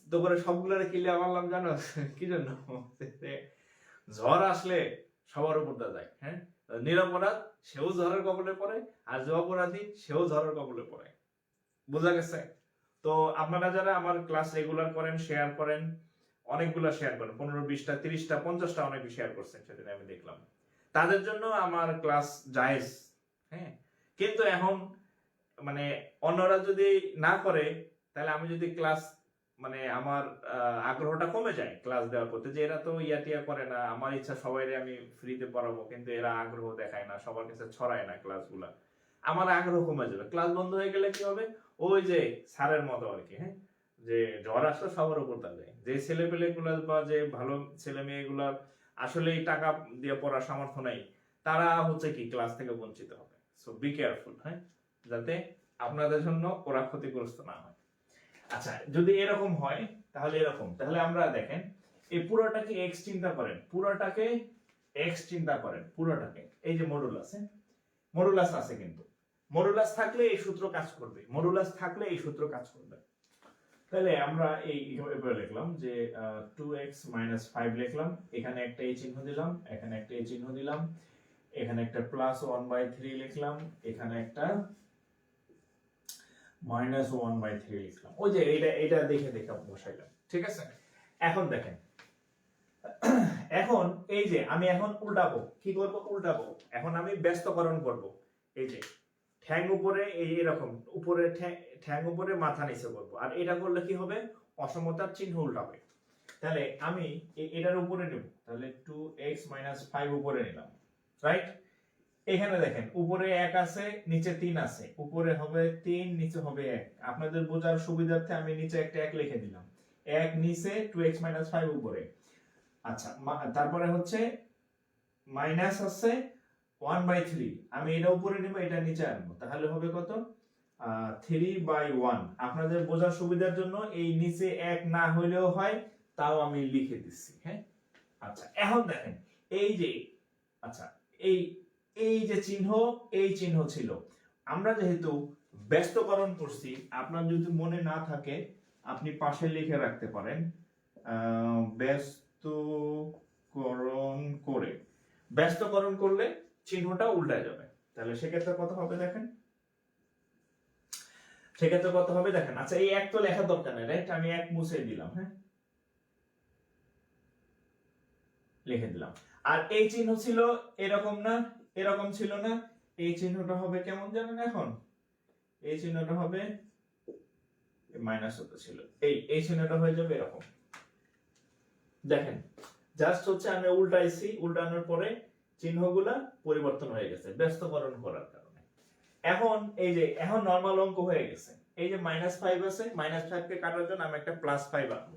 তো করে সবগুলোরে কিলিয়া মারলাম জানো কি জন্য, ঝড় আসলে সবার উপর যায়, হ্যাঁ নিরপরাধ সেও ঝড়ের কবলে পড়ে, আর যে অপরাধী সেও ঝড়ের কবলে পড়ে। বোঝা গেছে? তো আপনারা যারা আমার ক্লাস রেগুলার করেন, শেয়ার করেন, অনেকগুলো শেয়ার করেন, 15, 20টা, 30টা, 50টা অনেকে শেয়ার করছেন সেদিন আমি দেখলাম, তাদের জন্য আমার ক্লাস জায়েজ, হ্যাঁ কিন্তু এখন মানে অন্যরা যদি না করে, তাহলে আমি যদি ক্লাস মানে আমার আগ্রহটা কমে যায় ক্লাস দেওয়ার প্রতি, যে এরা তো টিয়া করে না, আমার ইচ্ছা সবাইরে আমি ফ্রিতে পড়াবো, কিন্তু এরা আগ্রহ দেখায় না, সবার কাছে ছড়ায় না ক্লাসগুলা, আমার আগ্রহ কমে যাবে। ক্লাস বন্ধ হয়ে গেলে কি হবে, ওই যে স্যারের মতো আর কি, হ্যাঁ যে ঝড় আসলে সবার উপর যায়, যে ছেলে পেলে গুলা বা যে ভালো ছেলে মেয়ে গুলার আসলেই টাকা দিয়ে পড়ার সামর্থ্য নাই, তারা হচ্ছে কি ক্লাস থেকে বঞ্চিত হবে। সো বি কেয়ারফুল, হ্যাঁ যাতে আপনাদের জন্য ওরা ক্ষতিগ্রস্ত না হয়। আচ্ছা যদি এরকম হয় তাহলে এরকম, তাহলে আমরা দেখেন এই পুরোটাকে x চিন্তা করেন, পুরোটাকে x চিন্তা করেন, পুরোটাকে এই যে মডুলাস, হ্যাঁ মডুলাস আছে, কিন্তু মডুলাস থাকলে এই সূত্র কাজ করবে, মডুলাস থাকলে এই সূত্র কাজ করবে। তাহলে আমরা এই এভাবে লিখলাম যে 2x minus 5 লিখলাম, এখানে একটা এই চিহ্ন দিলাম, এখানে একটা এই চিহ্ন দিলাম, এখানে একটা প্লাস 1/3 লিখলাম, এখানে একটা মাইনাস 1/3 লিখলাম, ওই যে এটা দেখে দেখে বসাইলাম, ঠিক আছে। এখন দেখেন এখন এই যে আমি এখন উল্টাবো, কি করব উল্টাবো, এখন আমি ব্যস্তকরণ করব, এই যে ঠ্যাং উপরে এই এরকম উপরে ঠ্যাং উপরে মাথা নিচে করব, আর এটা করলে কি হবে, অসমতার চিহ্ন উল্টাবে। তাহলে আমি এটার উপরে নেব, তাহলে 2x - 5 উপরে নিলাম, রাইট। এখানে দেখেন উপরে 1 আছে, নিচে 3 আছে, উপরে হবে 3, নিচে হবে 1। আপনাদের বোঝার সুবিধার্থে আমি নিচে একটা 1 লিখে দিলাম, 1 নিচে 2x - 5 উপরে। আচ্ছা তারপরে হচ্ছে মাইনাস আছে 1/3, আমি এটা উপরে নেব, এটা নিচে আনবো, তাহলে হবে কত 3/1। আপনাদের বোঝার সুবিধার জন্য এই নিচে 1 না হইলেও হয়, তাও আমি লিখে দিচ্ছি। হ্যাঁ, আচ্ছা এখন দেখেন এই যে, আচ্ছা এই এই যে চিহ্ন, এই চিহ্ন ছিল। আমরা যেহেতু ব্যস্তকরণ করছি, আপনার যদি মনে না থাকে আপনি পাশে লিখে রাখতে পারেন, ব্যস্তকরণ করে, ব্যস্তকরণ করলে চিহ্নটা উল্টায় যাবে। তাহলে সেক্ষেত্রে কত হবে দেখেন, সেক্ষেত্রে কত হবে দেখেন। আচ্ছা এই 1 তো লেখার দরকার নেই, রাইট? আমি 1 মুছে দিলাম। হ্যাঁ, লিখে দিলাম। আর এই চিহ্ন ছিল এরকম না, এরকম ছিল না, এই চিহ্নটা হবে কেমন জানেন এখন? এই চিহ্নটা হবে মাইনাস হতে ছিল, এই চিহ্নটা হয়ে যাবে এরকম। দেখেন জাস্ট হচ্ছে আমি উল্টাইছি, উল্টানোর পরে চিহ্নগুলা পরিবর্তন হয়ে গেছে ব্যস্তকরণ করার কারণে। এখন এই যে এখন নরমাল অঙ্ক হয়ে গেছে। এই যে -5 আছে, -5 কে কাটার জন্য আমি একটা +5 আনবো।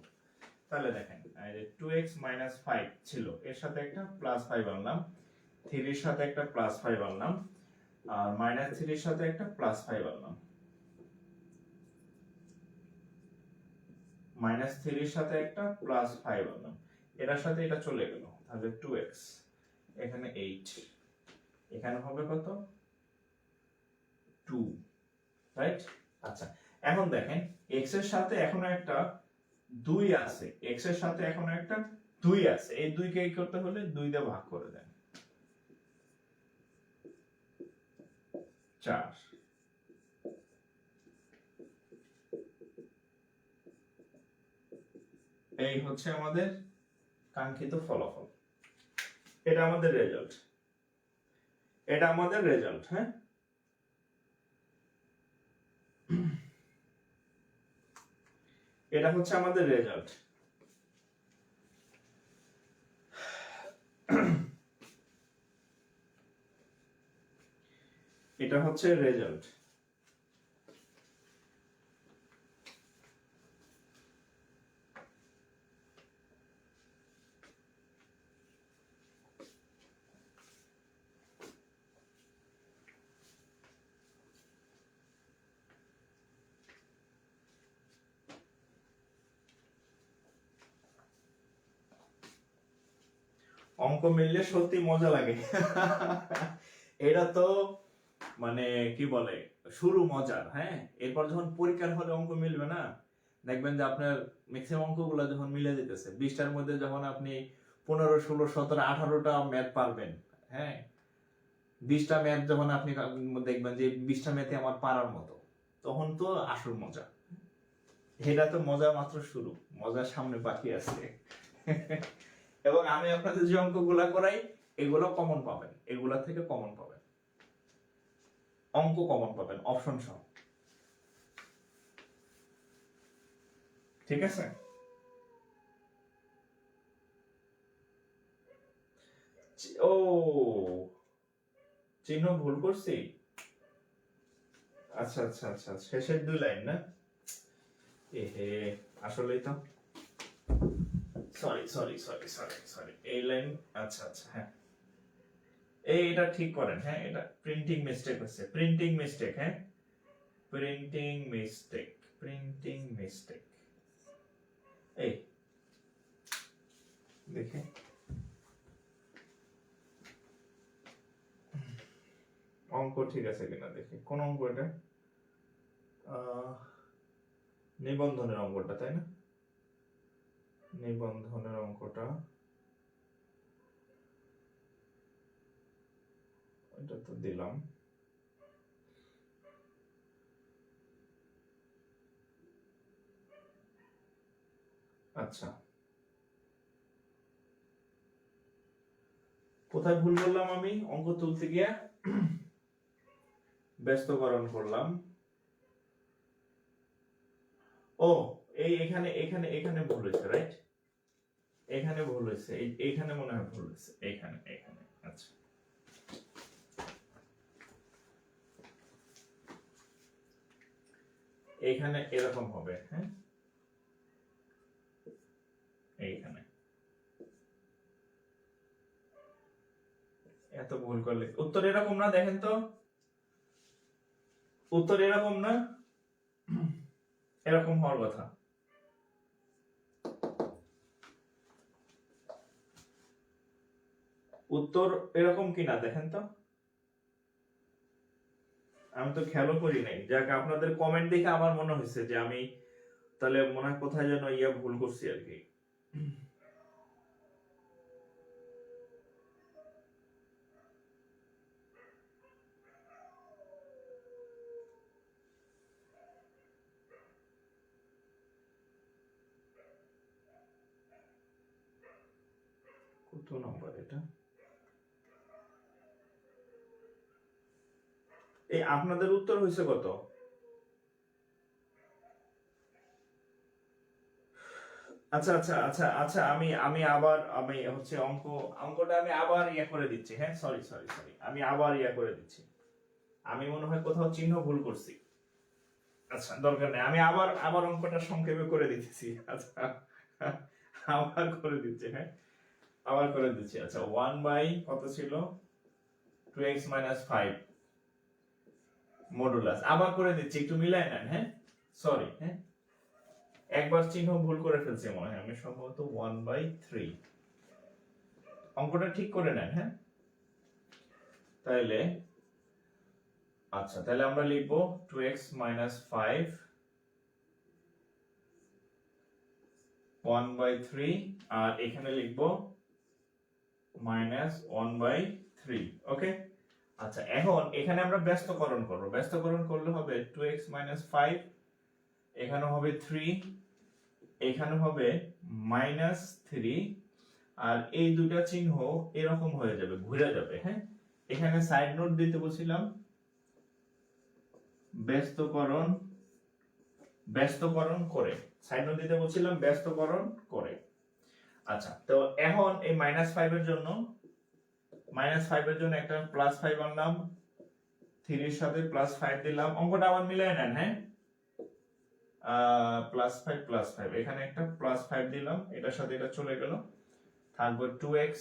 তাহলে দেখেন এই যে 2x - 5 ছিল, এর সাথে একটা +5 আনলাম, 3 এর সাথে একটা +5 আনলাম, আর -3 এর সাথে একটা +5 আনলাম, -3 এর সাথে একটা +5 আনলাম, এটার সাথে এটা চলে গেল, তাহলে 2x, এখানে 8, এখানে হবে কত? 2, রাইট? আচ্ছা এখন দেখেন x এর সাথে এখনো একটা 2 আছে, x এর সাথে এখনো একটা 2 আছে, এই 2 কে কি করতে হলে 2 দিয়ে ভাগ করে দেন, 4। এই হচ্ছে আমাদের কাঙ্ক্ষিত ফলাফল, এটা আমাদের রেজাল্ট, এটা আমাদের রেজাল্ট। হ্যাঁ, এটা হচ্ছে আমাদের রেজাল্ট। এটা হচ্ছে রেজাল্ট। অঙ্ক মিললে সত্যি মজা লাগে। এটা তো মানে কি বলে, শুরু মজার। হ্যাঁ, এরপর যখন পরীক্ষার হলে অঙ্ক মিলবে না, দেখবেন যে আপনার ম্যাক্সিমাম অঙ্কগুলো যখন মিলে যেতেছে, 20টার মধ্যে যখন আপনি 15, 16, 17, 18টা ম্যাথ পারবেন, হ্যাঁ 20টা ম্যাথ যখন আপনি দেখবেন যে 20টা ম্যাথে আমার পারার মতো, তখন তো আসল মজা। এটা তো মজা মাত্র শুরু, মজার সামনে বাকি আছে। এবং আমি আপনাদের যে অঙ্কগুলা করাই, এগুলো কমন পাবেন, এগুলা থেকে কমন পাবেন, অঙ্ক কমন পাবেন অপশন সহ। ঠিক আছে? ও চিহ্ন ভুল করছি। আচ্ছা আচ্ছা আচ্ছা, শেষের 2 লাইন না? এহে, আসলেই তো, sorry sorry sorry sorry sorry, এই লাইন। আচ্ছা আচ্ছা, হ্যাঁ এটা ঠিক করেন। হ্যাঁ, এটা প্রিন্টিং মিস্টেক হচ্ছে, প্রিন্টিং মিস্টেক। হ্যাঁ, প্রিন্টিং মিস্টেক, প্রিন্টিং মিস্টেক। এই দেখে অঙ্ক ঠিক আছে কিনা দেখি, কোন অঙ্ক এটা? নিবন্ধনের অঙ্কটা, তাই না? নিবন্ধনের অঙ্কটা, এটা তো দিলাম। আচ্ছা, কোথায় ভুল করলাম আমি অঙ্ক তুলতে গিয়ে? ব্যস্তকরণ করলাম। ও এই এখানে এখানে এখানে ভুল হয়েছে, রাইট? এখানে ভুল হয়েছে, এইখানে মনে হয় ভুল হয়েছে, এইখানে এখানে। আচ্ছা, এইখানে এরকম হবে। হ্যাঁ, এইখানে এত ভুল করলে উত্তর এরকম না, দেখেন তো। উত্তর এরকম না, এরকম হওয়ার কথা। উত্তর এরকম কিনা দেখেন তো, আমি তো খেয়ালও করি নাই। যাক, আপনাদের কমেন্ট দেখে আমার মনে হয়েছে যে আমি তাহলে মনে হয় কোথায় যেন ভুল করছি আর কি। কত নম্বর এটা? এই আপনাদের উত্তর হয়েছে কত? আচ্ছা আচ্ছা আচ্ছা আচ্ছা, আমি আমি আবার আমি হচ্ছে অঙ্কটা আমি আবার করে দিচ্ছি। হ্যাঁ, সরি সরি সরি, আমি আবার করে দিচ্ছি। আমি মনে হয় কোথাও চিহ্ন ভুল করছি। আচ্ছা, দরকার নেই, আমি আবার আবার অঙ্কটা সংক্ষেপে করে দিতেছি। আচ্ছা, আবার করে দিচ্ছি। হ্যাঁ, আবার করে দিচ্ছি। আচ্ছা, 1 বাই কত ছিল, 2x - 5 মডুলাস। আবার করে দিচ্ছি, একটু মিলাই নেন। হ্যাঁ, সরি। হ্যাঁ, একবার চিহ্ন ভুল করে ফেলছি মনে হয় আমি, সম্ভবত 1/3। অঙ্কটা ঠিক করে নেন। হ্যাঁ, তাহলে আচ্ছা, তাহলে আমরা লিখবো 2x - 5 1/3, আর এখানে লিখবো -1/3। ওকে। আচ্ছা, এখন এখানে আমরা ব্যস্তকরণ করব। ব্যস্তকরণ করলে হবে 2x - 5, এখানে হবে 3, এখানে হবে -3, আর এই দুটা চিহ্ন এরকম হয়ে যাবে, ঘুরে যাবে। হ্যাঁ, এখানে সাইড নোট দিতে বলছিলাম, ব্যস্তকরণ ব্যস্তকরণ করে, সাইড নোট দিতে বলছিলাম ব্যস্তকরণ করে। আচ্ছা, তো এখন এই -5 এর জন্য একটা +5 আনলাম, 3 এর সাথে +5 দিলাম। অঙ্কটা আবার মিলিয়ে নেন। হ্যাঁ, +5 এখানে একটা +5 দিলাম, এটার সাথে এটা চলে গেল, থাকবে 2x,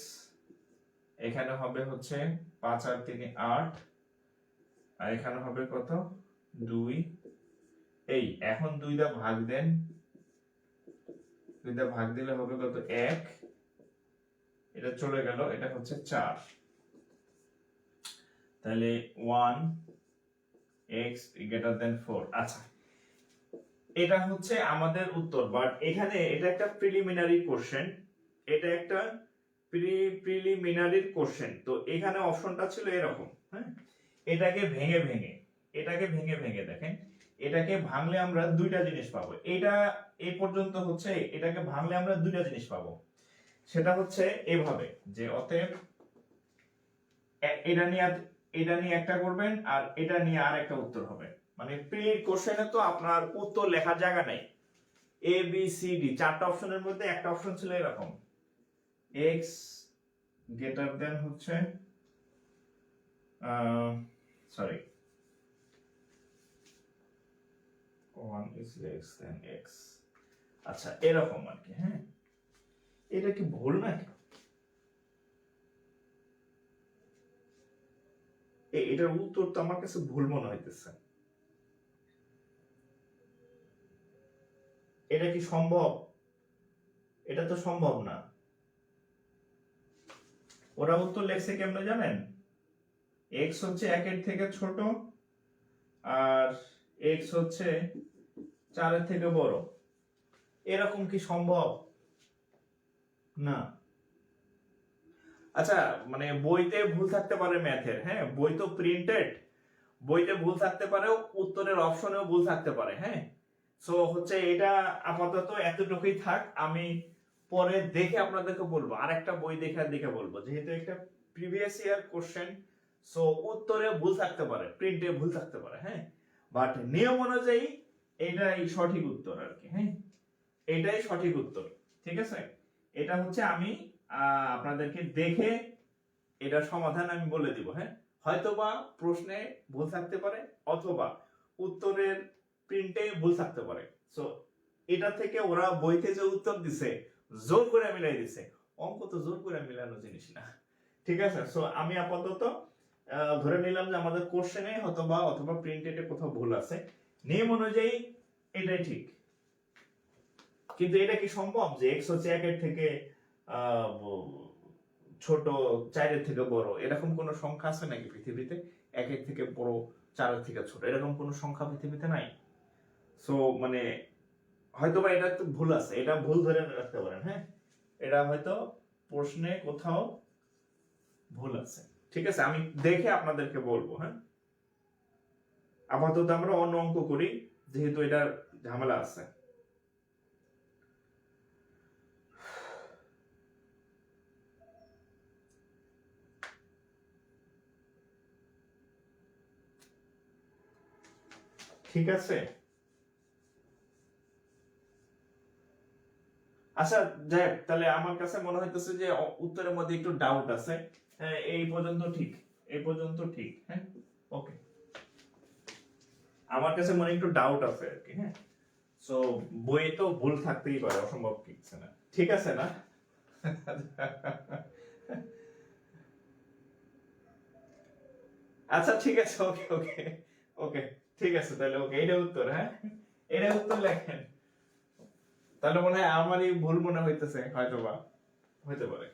এখানে হবে হচ্ছে 5 আর 3 8, আর এখানে হবে কত, 2। এই এখন 2 দা ভাগ দেন, 2 দা ভাগ দিলে হবে কত, 1, এটা চলে গেল, এটা হচ্ছে 4। তাহলে 1x > 4। আচ্ছা, এটা হচ্ছে আমাদের উত্তর। বাট এখানে এটা একটা প্রিলিমিনারি কোশ্চেন, এটা একটা প্রিলিমিনারি কোশ্চেন। তো এখানে অপশনটা ছিল এরকম। হ্যাঁ, এটাকে ভেঙে ভেঙে দেখেন, এটাকে ভাঙলে আমরা দুইটা জিনিস পাবো। এটা এই পর্যন্ত হচ্ছে, এটাকে ভাঙলে আমরা দুইটা জিনিস পাবো। সেটা হচ্ছে এভাবে যে অতএব এটা নিয়ে একটা করবেন, আর এটা নিয়ে আর একটা উত্তর হবে। মানে প্রি কোশ্চেনে তো আপনার উত্তর লেখার জায়গা নাই। এ বি সি ডি চারটা অপশনের মধ্যে একটা অপশন ছিল এরকম, x হচ্ছে sorry 1 is less than x। আচ্ছা, এরকম আর কি। হ্যাঁ, এটা কি ভুল নাকি? এটার উত্তর তো আমার কাছে ভুল মনে হইতেছে। এটা কি সম্ভব? এটা তো সম্ভব না। ওরা উত্তর লেখছে কেমনে জানেন, x হচ্ছে 1 এর থেকে ছোট, আর x হচ্ছে 4 এর থেকে বড়। এরকম কি সম্ভব? না। আচ্ছা, মানে বইতে ভুল থাকতে পারে ম্যাথের। হ্যাঁ, বই তো প্রিন্টেড, বইতে ভুল থাকতে পারে, উত্তরের অপশনেও ভুল থাকতে পারে। হ্যাঁ, সো হচ্ছে এটা আপাতত এতটুকুই থাক। আমি পরে দেখে আপনাদেরকে বলবো, আরেকটা বই দেখে বলবো, যেহেতু একটা প্রিভিয়াস ইয়ার কোশ্চেন, সো উত্তরে ভুল থাকতে পারে, প্রিন্টে ভুল থাকতে পারে। হ্যাঁ, বাট নিয়ম অনুযায়ী এটাই সঠিক উত্তর আর কি। হ্যাঁ, এটাই সঠিক উত্তর। ঠিক আছে, এটা হচ্ছে আমি আপনাদেরকে দেখে এটার সমাধান আমি বলে দিব। হ্যাঁ, হয়তোবা প্রশ্নে ভুল থাকতে পারে, অথবা উত্তরের প্রিন্টে ভুল থাকতে পারে। সো এটা থেকে ওরা বইতে যে উত্তর দিছে জোর করে মিলাই দিছে, অঙ্ক তো জোর করে মিলানো জিনিস না। ঠিক আছে, সো আমি আপাতত ধরে নিলাম যে আমাদের কোশ্চেনে অথবা প্রিন্টেডে কোথাও ভুল আছে, নিয়ম অনুযায়ী এটাই ঠিক, কিন্তু এটা কি সম্ভব যে এক্স হচ্ছে একের থেকে ছোট, চারের থেকে বড়, এরকম কোন সংখ্যা আছে নাকি পৃথিবীতে? একের থেকে বড়, চারের থেকে ছোট, এরকম কোন সংখ্যা পৃথিবীতে নাই। সো মানে হয়তোবা এটা তো ভুল আছে, এটা ভুল ধরে রাখতে পারেন। হ্যাঁ, এটা হয়তো প্রশ্নে কোথাও ভুল আছে। ঠিক আছে, আমি দেখে আপনাদেরকে বলবো। হ্যাঁ, আপাতত আমরা অন্য অঙ্ক করি, যেহেতু এটার ঝামেলা আছে। ঠিক আছে, আচ্ছা যাই হোক, তাহলে আমার কাছে মনে হইতেছে যে উত্তরের মধ্যে একটু ডাউট আছে। হ্যাঁ, এই পর্যন্ত ঠিক, এই পর্যন্ত ঠিক। হ্যাঁ, ওকে, আমার কাছে মনে একটু ডাউট আছে আর কি। হ্যাঁ, সো বইয়ে তো ভুল থাকতেই পারে, অসম্ভব কিছু না। ঠিক আছে না? আচ্ছা ঠিক আছে, ওকে ওকে ওকে, ঠিক আছে তাহলে। ওকে, এটা উত্তর। হ্যাঁ, এটা উত্তর লেখেন। তাহলে মনে হয় আমারই ভুল মনে হইতেছে, হয়তোবা হইতে পারে।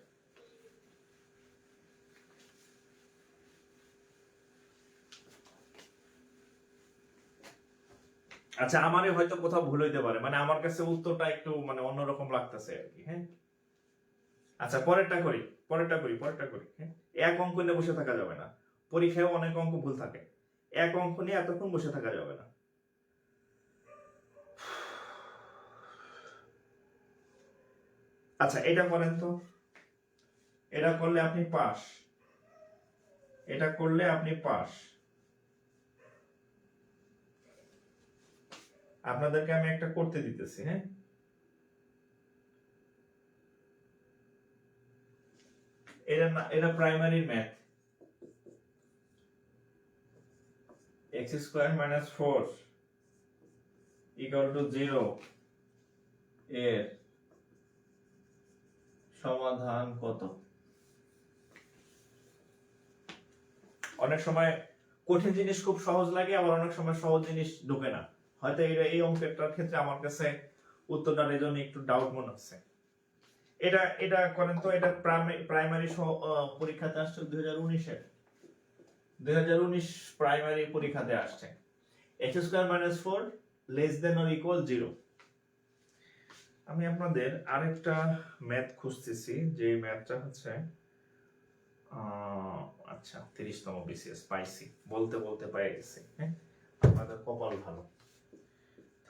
আচ্ছা, আমারই হয়তো কোথাও ভুল হইতে পারে, মানে আমার কাছে উত্তরটা একটু মানে অন্যরকম লাগতেছে আর কি। হ্যাঁ, আচ্ছা পরেরটা করি, পরেরটা করি। হ্যাঁ, এক অঙ্ক নিয়ে বসে থাকা যাবে না, পরীক্ষায় অনেক অঙ্ক ভুল থাকে, এক অঙ্ক নিয়ে এতক্ষণ বসে থাকা যাবে না। আচ্ছা এটা করেন তো, এটা করলে আপনি পাস, এটা করলে আপনি পাস। আপনাদেরকে আমি একটা করতে দিতেছি। হ্যাঁ, এটা না, এটা primary math. X square minus 4 equal to 0 এর সমাধান কত? অনেক সময় কঠিন জিনিস খুব সহজ লাগে, আবার অনেক সময় সহজ জিনিস ঢোকে না। হয়তো এই অঙ্কটার ক্ষেত্রে আমার কাছে উত্তরটার এই জন্য একটু ডাউট মনে হচ্ছে। এটা এটা করেন তো, এটা প্রাইমারি পরীক্ষাতে আসছে 2019-এর, 2019 প্রাইমারি পরীক্ষাতে আসছে। X square minus 4 less than or equal 0। আমি আপনাদের আরেকটা ম্যাথ খুঁজতেছি, যে ম্যাথটা হচ্ছে আচ্ছা 30তম বিসিএস পাইছি, বলতে বলতে পেয়ে গেছি। হ্যাঁ, আপনাদের কপাল ভালো।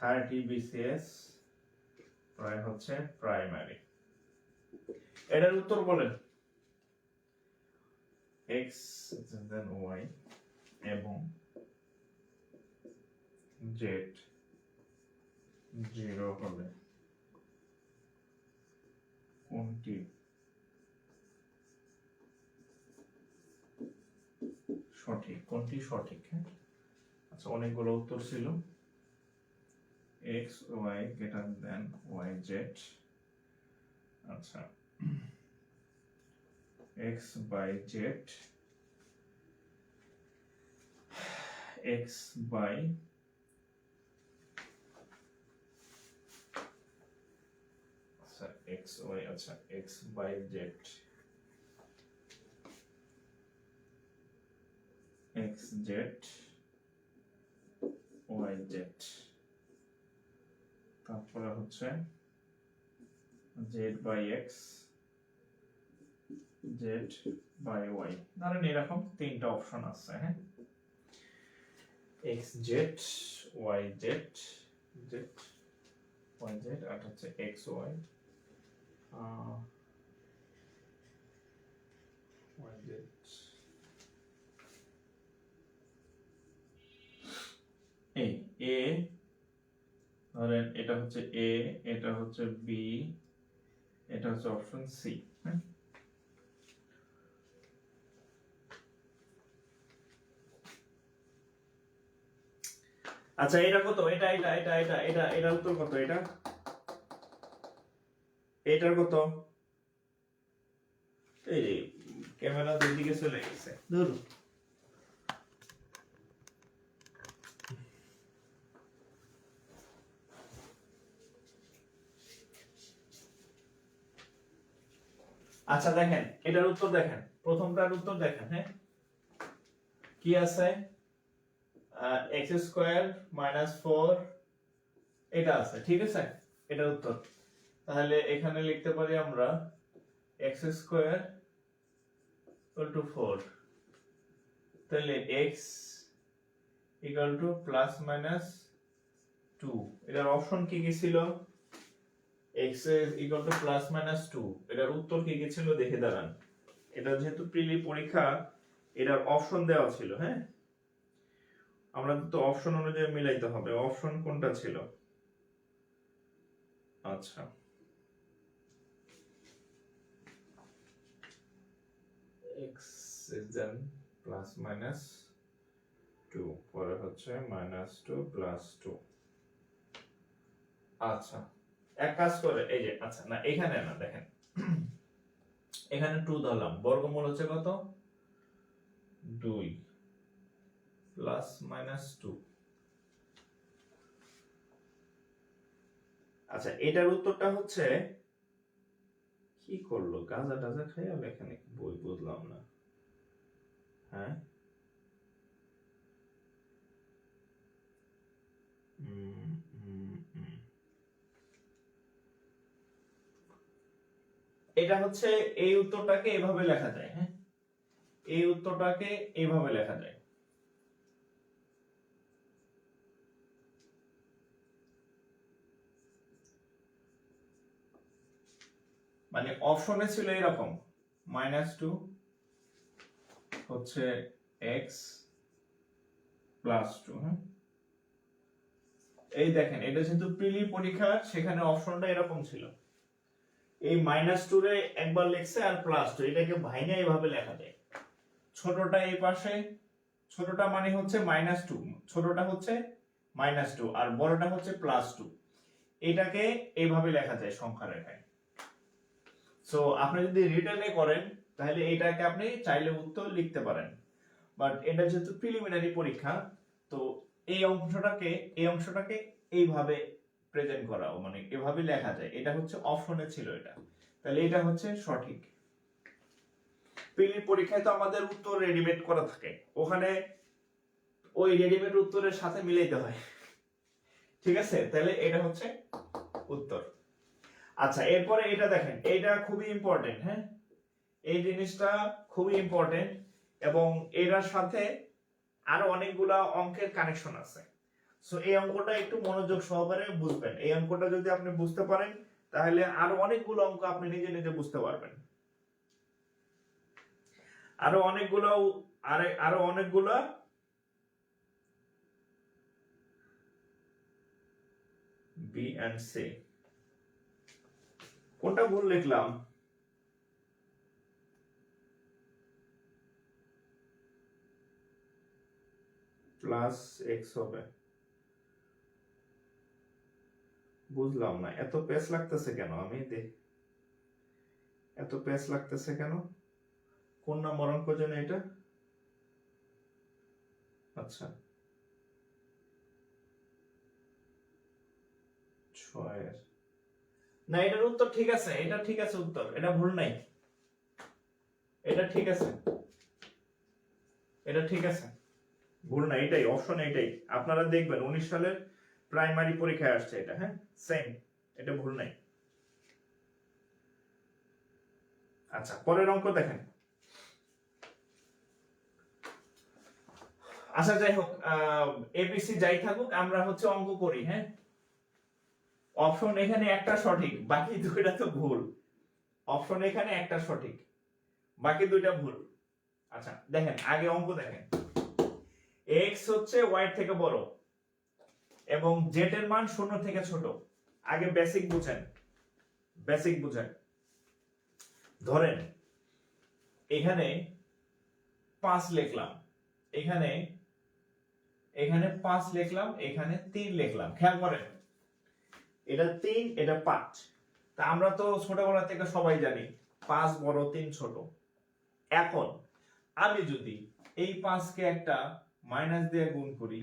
30 বিসিএস প্রায় হচ্ছে প্রাইমারি। এটার উত্তর বলেন। x দেন y এবং z 0 হলে কোনটি সঠিক, কোনটি সঠিক? হ্যাঁ, আচ্ছা অনেকগুলো উত্তর ছিল। x y greater than y z, আচ্ছা x by z, x by আচ্ছা x y, আচ্ছা x by z, x z y z, তারপরে হচ্ছে z by x, z by y। ধরেন এরকম তিনটা অপশন আছে। হ্যাঁ, x z y z, z y z, আর হচ্ছে x y y z। এই a, ধরেন এটা হচ্ছে a, এটা হচ্ছে b, এটা হচ্ছে অপশন সি। হ্যাঁ, আচ্ছা এটা কত? এটার উত্তর কত? এটার কত? এই ক্যামেরা দুই দিকে চলে গেছে, ধরুন আচ্ছা দেখেন এটার উত্তর দেখেন, প্রথমটার উত্তর দেখেন। হ্যাঁ কি আছে, এক্স স্কোয়ার মাইনাস 4 এটা আছে, ঠিক আছে এটার উত্তর। তাহলে এখানে লিখতে পারি আমরা এক্স স্কোয়ার ইকুয়াল টু 4, তাহলে x equal to plus minus 2। এটার অপশন কি কি ছিল, x equal to plus minus 2, এটার উত্তর কি কি ছিল দেখে দাঁড়ান। এটা যেহেতু প্রিলি পরীক্ষা এটার অপশন দেওয়া ছিল। হ্যাঁ আমরা তো অপশন অনুযায়ী মিলাইতে হবে, অপশন কোনটা ছিল। আচ্ছা x is then plus minus 2, পরে হচ্ছে minus 2 plus 2। আচ্ছা এক কাজ করে এই যে, আচ্ছা না এখানে না, দেখেন এখানে 2 ধরলাম, বর্গমূল হচ্ছে কত 2 প্লাস মাইনাস 2। আচ্ছা এটার উত্তরটা হচ্ছে, কি করলো গাঁজা টাজা খাইয়া লেখে নাকি বই, বুঝলাম না। হ্যাঁ এটা হচ্ছে, এই উত্তরটাকে এভাবে লেখা যায়। হ্যাঁ এই উত্তরটাকে এইভাবে লেখা যায়। মানে অপশনে ছিল এরকম -2 হচ্ছে x + 2। হ্যাঁ এই দেখেন এটা যেহেতু প্রিলি পরীক্ষা সেখানে অপশনটা এরকম ছিল, এই -2 রে একবার লিখছে আর +2, এটাকে ভাঙে এইভাবে লেখা যায়। ছোটটা এই পাশে, ছোটটা মানে হচ্ছে -2, ছোটটা হচ্ছে -2 আর বড়টা হচ্ছে +2, এটাকে এইভাবে লেখা যায় সংখ্যা রেখায়। সো আপনি যদি রিটেনে করেন তাহলে এটাকে আপনি চাইলে উত্তর লিখতে পারেন, বাট এটা যেহেতু প্রিলিমিনারি পরীক্ষা তো এই অংশটাকে এইভাবে প্রেজেন্ট করা, মানে এভাবে লেখা যায়, এটা হচ্ছে অপশনে ছিল এটা, তাহলে এটা হচ্ছে সঠিক। প্রিলি পরীক্ষায় তো আমাদের উত্তর রেডিমেড করা থাকে, ওখানে ওই রেডিমেড উত্তরের সাথে মিলাইতে হয়, ঠিক আছে, তাহলে এটা হচ্ছে উত্তর। আচ্ছা এরপরে এটা দেখেন, এটা খুবই ইম্পর্টেন্ট। হ্যাঁ এই জিনিসটা খুবই ইম্পর্টেন্ট এবং এটার সাথে আরো অনেকগুলা অঙ্কের কানেকশন আছে। সো এই অঙ্কটা একটু মনোযোগ সহকারে বুঝবেন, এই অঙ্কটা যদি আপনি বুঝতে পারেন তাহলে আরো অনেকগুলো অঙ্ক আপনি নিজে নিজে বুঝতে পারবেন, আরো অনেকগুলো বি এন্ড সি। কোনটা ভুল লিখলাম, প্লাস এক্স হবে, বুঝলাম না এত পেস লাগতেছে কেন, এত পেস লাগতেছে কেন, কোন নম্বর অঙ্ক যেন এটা। আচ্ছা 6 না, এটার উত্তর ঠিক আছে, এটা ঠিক আছে উত্তর, এটা ভুল নাই, এটা ঠিক আছে, এটা ঠিক আছে, ভুল না, এটাই অপশন, এটাই আপনারা দেখবেন 19 সালের প্রাইমারি পরীক্ষায় আসছে এটা। হ্যাঁ সেম, এটা ভুল নাই। আচ্ছা পরের অঙ্ক দেখেন। আচ্ছা যাই হোক, এবিসি যাই থাকুক, আমরা হচ্ছে অঙ্ক করি। হ্যাঁ অপশন এখানে একটা সঠিক, বাকি দুইটা তো ভুল। অপশন এখানে একটা সঠিক, বাকি দুইটা ভুল। আচ্ছা দেখেন আগে অঙ্ক দেখেন, x হচ্ছে y থেকে বড় এবং z এর মান 0 থেকে ছোট। আগে বেসিক বুঝেন। ধরেন এখানে 5 লিখলাম, এখানে 5 লিখলাম, এখানে 3 লিখলাম, খেয়াল করেন এটা 3 এটা 5। তা আমরা তো ছোটবেলা থেকে সবাই জানি 5 বড় 3 ছোট। এখন আমি যদি এই 5 কে একটা মাইনাস দিয়ে গুণ করি,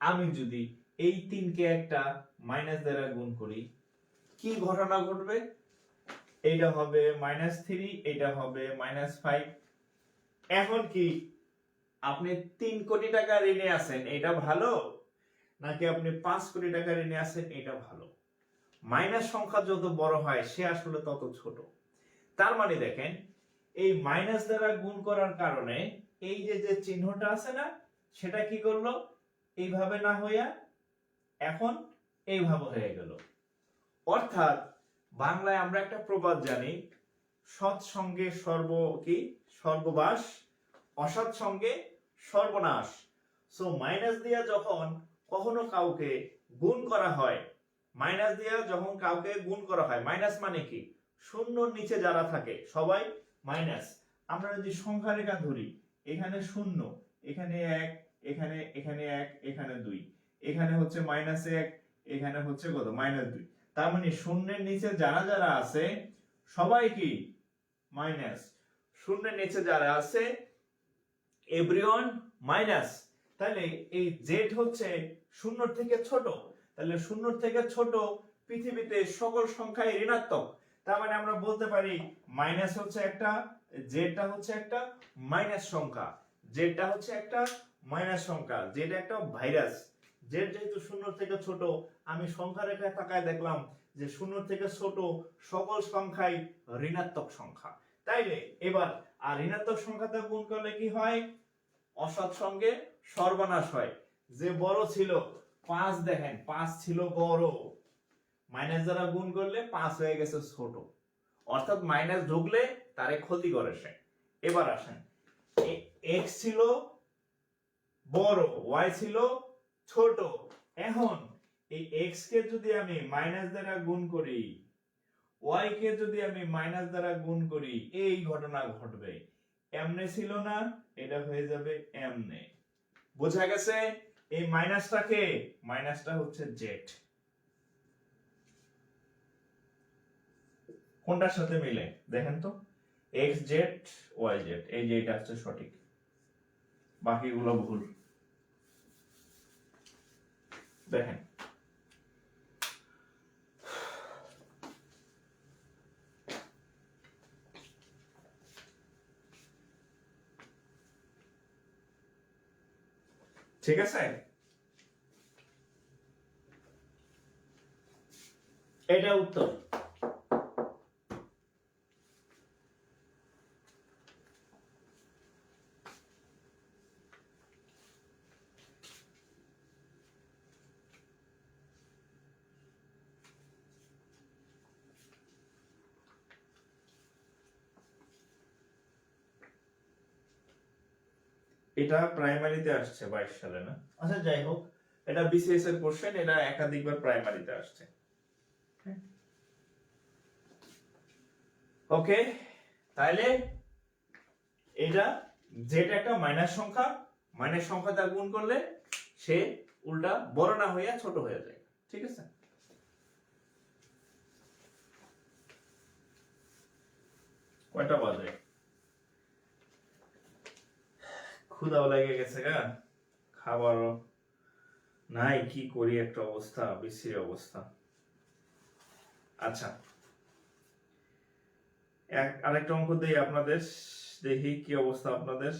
আমি যদি এই 3 কে একটা মাইনাস দ্বারা গুণ করি, কি ঘটনা ঘটবে? এইটা হবে -3, এটা হবে -5। এখন কি আপনি 3 কোটি টাকা ঋণে আছেন, এটা ভালো, নাকি আপনি 5 কোটি টাকা ঋণে আছেন, এটা ভালো? মাইনাস সংখ্যা যত বড় হয় সে আসলে তত ছোট। তার মানে দেখেন, এই মাইনাস দ্বারা গুণ করার কারণে এই যে যে চিহ্নটা আছে না, সেটা কি করলো, এইভাবে না হইয়া এখন এইভাবে হয়ে গেল। অর্থাৎ বাংলায় আমরা একটা প্রবাদ জানি, সৎ সঙ্গে সর্ববাস, অসৎ সঙ্গে সর্বনাশ। সো মাইনাস দিয়া যখন কখনো কাউকে গুণ করা হয়, মাইনাস দিয়া যখন কাউকে গুণ করা হয়, মাইনাস মানে কি, শূন্যর নিচে যারা থাকে সবাই মাইনাস। আমরা যদি সংখ্যা রেখা ধরি, এখানে 0, এখানে 1, এখানে 1, এখানে 2, এখানে হচ্ছে -1, এখানে হচ্ছে কত, -2। তার মানে শূন্যের নিচে যারা যারা আছে সবাই কি মাইনাস, শূন্যের নিচে যারা আছে এভরিওয়ান মাইনাস। তাহলে এই জেড হচ্ছে শূন্যর থেকে ছোট, তাহলে শূন্যর থেকে ছোট পৃথিবীতে সকল সংখ্যাই ঋণাত্মক। তার মানে আমরা বলতে পারি মাইনাস হচ্ছে একটা, জেডটা হচ্ছে একটা মাইনাস সংখ্যা, জেডটা হচ্ছে একটা মাইনাস সংখ্যা, জেড একটা ভাইরাস। জেড যেহেতু শূন্যর থেকে ছোট, আমি সংখ্যা রেখায় তাকায় দেখলাম যে শূন্যর থেকে ছোট সকল সংখ্যাই ঋণাত্মক সংখ্যা। তাইলে এবার আর ঋণাত্মক সংখ্যাতে গুণ করলে কি হয়, অসৎ সঙ্গে সর্বনাশ হয়। যে বড় ছিল 5, দেখেন 5 ছিল বড়, মাইনাস দ্বারা গুণ করলে 5 হয়ে গেছে ছোট, অর্থাৎ মাইনাস ঢুকলে তারে ক্ষতি করে সে। এবার আসেন, x ছিল বড়, y ছিল ছোট। এখন এই x কে যদি আমি মাইনাস দ্বারা গুণ করি, y কে যদি আমি মাইনাস দ্বারা গুণ করি, এই ঘটনা ঘটবে। এমনে ছিল না, এটা হয়ে যাবে এমনে। বোঝা গেছে? এই মাইনাসটাকে, মাইনাসটা হচ্ছে জেড। কোনটার সাথে মিলে দেখেন তো, এক্স জেড ওয়াই জেড, এই যে এটা হচ্ছে সঠিক, বাকিগুলো ভুল। দেখেন ঠিক আছে, এটা উত্তর। এটা প্রাইমারিতে আসছে 22 সালে না, আচ্ছা যাই হোক, এটা বিসিএস এর কোশ্চেন, এটা একাধিকবার প্রাইমারিতে আসছে। ওকে, তাহলে এটা যেটা একটা মাইনাস সংখ্যা, মাইনাস সংখ্যা দ্বারা গুণ করলে সে উল্টা বড় না হইয়া ছোট হয়ে যায়। ঠিক আছে, কয়টা বাজে? ক্ষুধাও লেগে গেছে গা, খাবারও নাই, কি করি, একটা অবস্থা, বিশ্রী অবস্থা। আচ্ছা, আরেকটা অঙ্ক দেই আপনাদের, দেখি কি অবস্থা আপনাদের।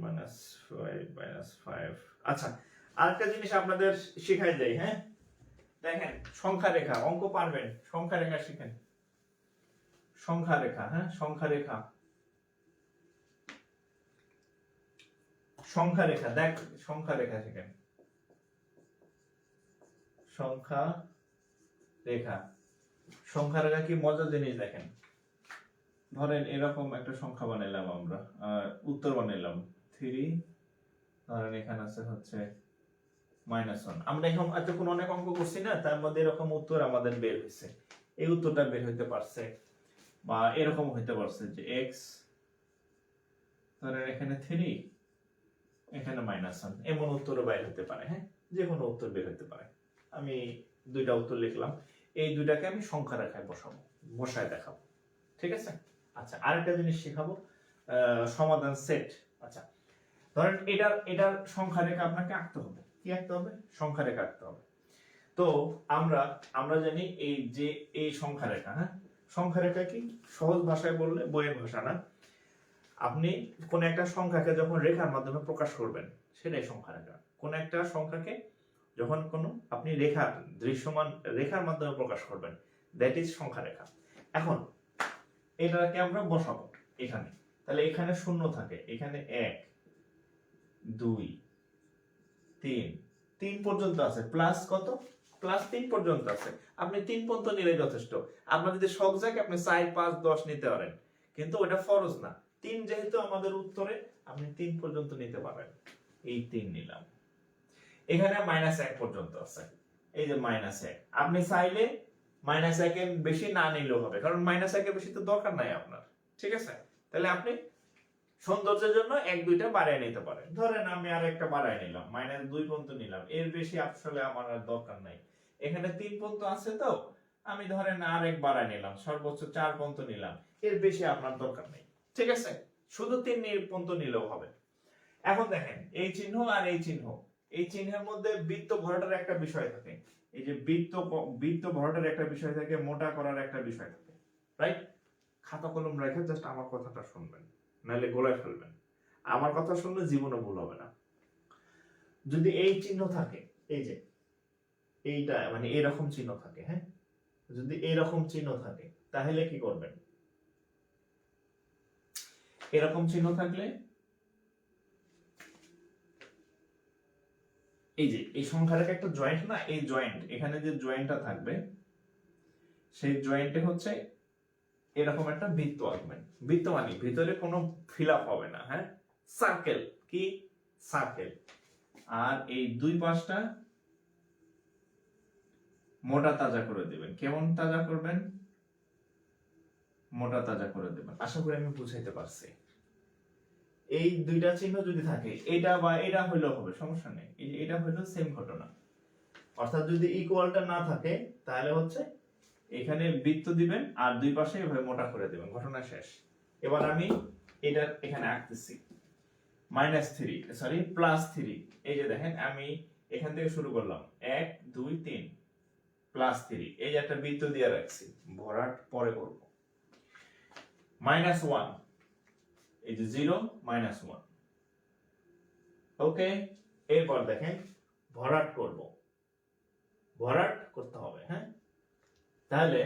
-5 আচ্ছা, আরেকটা জিনিস আপনাদের শিখাই যাই। হ্যাঁ, দেখেন সংখ্যা রেখা, অঙ্ক পারবেন, সংখ্যা রেখা শিখেন, সংখ্যা রেখা। হ্যাঁ, সংখ্যা রেখা, সংখ্যা রেখা, দেখ সংখ্যা রেখা শিখেন, সংখ্যা রেখা। সংখ্যা রেখা কি মজার জিনিস দেখেন। ধরেন এরকম একটা সংখ্যা বানাইলাম আমরা, উত্তর বানাইলাম 3, ধরেন এখানে আছে হচ্ছে -1। আমরা এখন এতক্ষণ অনেক অঙ্ক করছি না, তার মধ্যে এরকম উত্তর আমাদের বের হয়েছে। এই উত্তরটা বের হইতে পারছে, বা এরকম হইতে পারছে যে x, ধরেন এখানে 3, এখানে -1, এমন উত্তরও বের হতে পারে। হ্যাঁ, যে কোনো উত্তর বের হতে পারে। আমি দুইটা উত্তর লিখলাম, এই দুইটাকে আমি সংখ্যা রেখায় বসায় দেখাবো। ঠিক আছে, আচ্ছা আরেকটা জিনিস শেখাবো, সমাধান সেট। আচ্ছা, ধরেন এটার সংখ্যা রেখা আপনাকে আঁকতে হবে। কি আঁকতে হবে? সংখ্যা রেখা আঁকতে হবে। তো তো আমরা আমরা জানি এই যে এই সংখ্যা রেখা, হ্যাঁ, সংখ্যা রেখা কি সহজ ভাষায় বললে, বইয়ের ভাষা না, আপনি কোন একটা সংখ্যাকে যখন রেখার মাধ্যমে প্রকাশ করবেন সেটাই সংখ্যা রেখা। কোন একটা সংখ্যাকে যখন কোনো আপনি রেখা, দৃশ্যমান রেখার মাধ্যমে প্রকাশ করবেন, দ্যাট ইজ সংখ্যা রেখা। এখন এটাকে আমরা বসাবো এখানে, তাহলে এখানে শূন্য থাকে, এখানে 1 2 3 3 পর্যন্ত আছে, প্লাস কত, প্লাস 3 পর্যন্ত আছে। আপনি 3 পর্যন্ত নিলে যথেষ্ট। আপনার যদি শখ যায় আপনি 4 5 10 নিতে পারেন, কিন্তু ওটা ফরজ না। 3 যেহেতু আমাদের উত্তরে, আপনি 3 পর্যন্ত নিতে পারেন। এই 3 নিলাম। এখানে -1 পর্যন্ত আছে, এই যে -1, আপনি চাইলে -1 এর বেশি না নিলেও হবে, কারণ -1 এর বেশি তো দরকার নাই আপনার, ঠিক আছে? তাহলে আপনি সৌন্দর্যের জন্য 1 2টা বাড়ায় নিতে পারেন। ধরেন আমি আর একটা বাড়ায় নিলাম, -2 পর্যন্ত নিলাম, এর বেশি আসলে আমার আর দরকার নাই। এখানে 3 পর্যন্ত আছে, তো আমি ধরেন আর এক বাড়ায় নিলাম, সর্বোচ্চ 4 পর্যন্ত নিলাম, এর বেশি আপনার দরকার নেই, ঠিক আছে? শুধু 3 পর্যন্ত নিলেও হবে। এখন দেখেন এই চিহ্ন আর এই চিহ্ন, এই চিহ্নের মধ্যে বৃত্ত ভরাটার একটা বিষয় থাকে, এই যে বৃত্ত ভরাটার একটা বিষয় থাকে, মোটা করার একটা বিষয় থাকে, রাইট? খাতা কলম রেখে জাস্ট আমার কথাটা শুনবেন, নাহলে গোলায় ফেলবেন। আমার কথা শুনলে জীবনে ভুল হবে না। যদি এই চিহ্ন থাকে, এই যে এইটা মানে এরকম চিহ্ন থাকে, হ্যাঁ, যদি এরকম চিহ্ন থাকে তাহলে কি করবেন? এরকম চিহ্ন থাকলে এই যে এই সংখ্যাটাকে একটা জয়েন্ট না, এই জয়েন্ট, এখানে যে জয়েন্টটা থাকবে সেই জয়েন্টে হচ্ছে এরকম একটা বৃত্ত আঁকবেন। বৃত্ত মানে ভিতরে কোনো ফিল আপ হবে না, হ্যাঁ, সার্কেল, কি সার্কেল। আর এই দুই পাশটা মোটা তাজা করে দিবেন। কেমন তাজা করবেন? মোটা তাজা করে দিবেন। আশা করি আমি বুঝাইতে পারছি। এই দুইটা চিহ্ন যদি থাকে, এটা বা এটা হইলেও হবে, সমস্যা নেই। এই যে এটা হইলো সেম ঘটনা। অর্থাৎ যদি ইকুয়ালটা না থাকে তাহলে হচ্ছে এখানে বৃত্ত দিবেন আর দুই পাশে এভাবে মোটা করে দিবেন, ঘটনা শেষ। এবার আমি এটা এখানে আঁকতেছি, +3, এই যে দেখেন আমি এখান থেকে শুরু করলাম, 1 2 3 +3, এই যে একটা বৃত্ত দিয়ে রাখছি, ভরাট পরে করব। -1, এই যে 0 -1, ওকে। এরপর দেখেন ভরাট করব, ভরাট করতে হবে, হ্যাঁ। তাহলে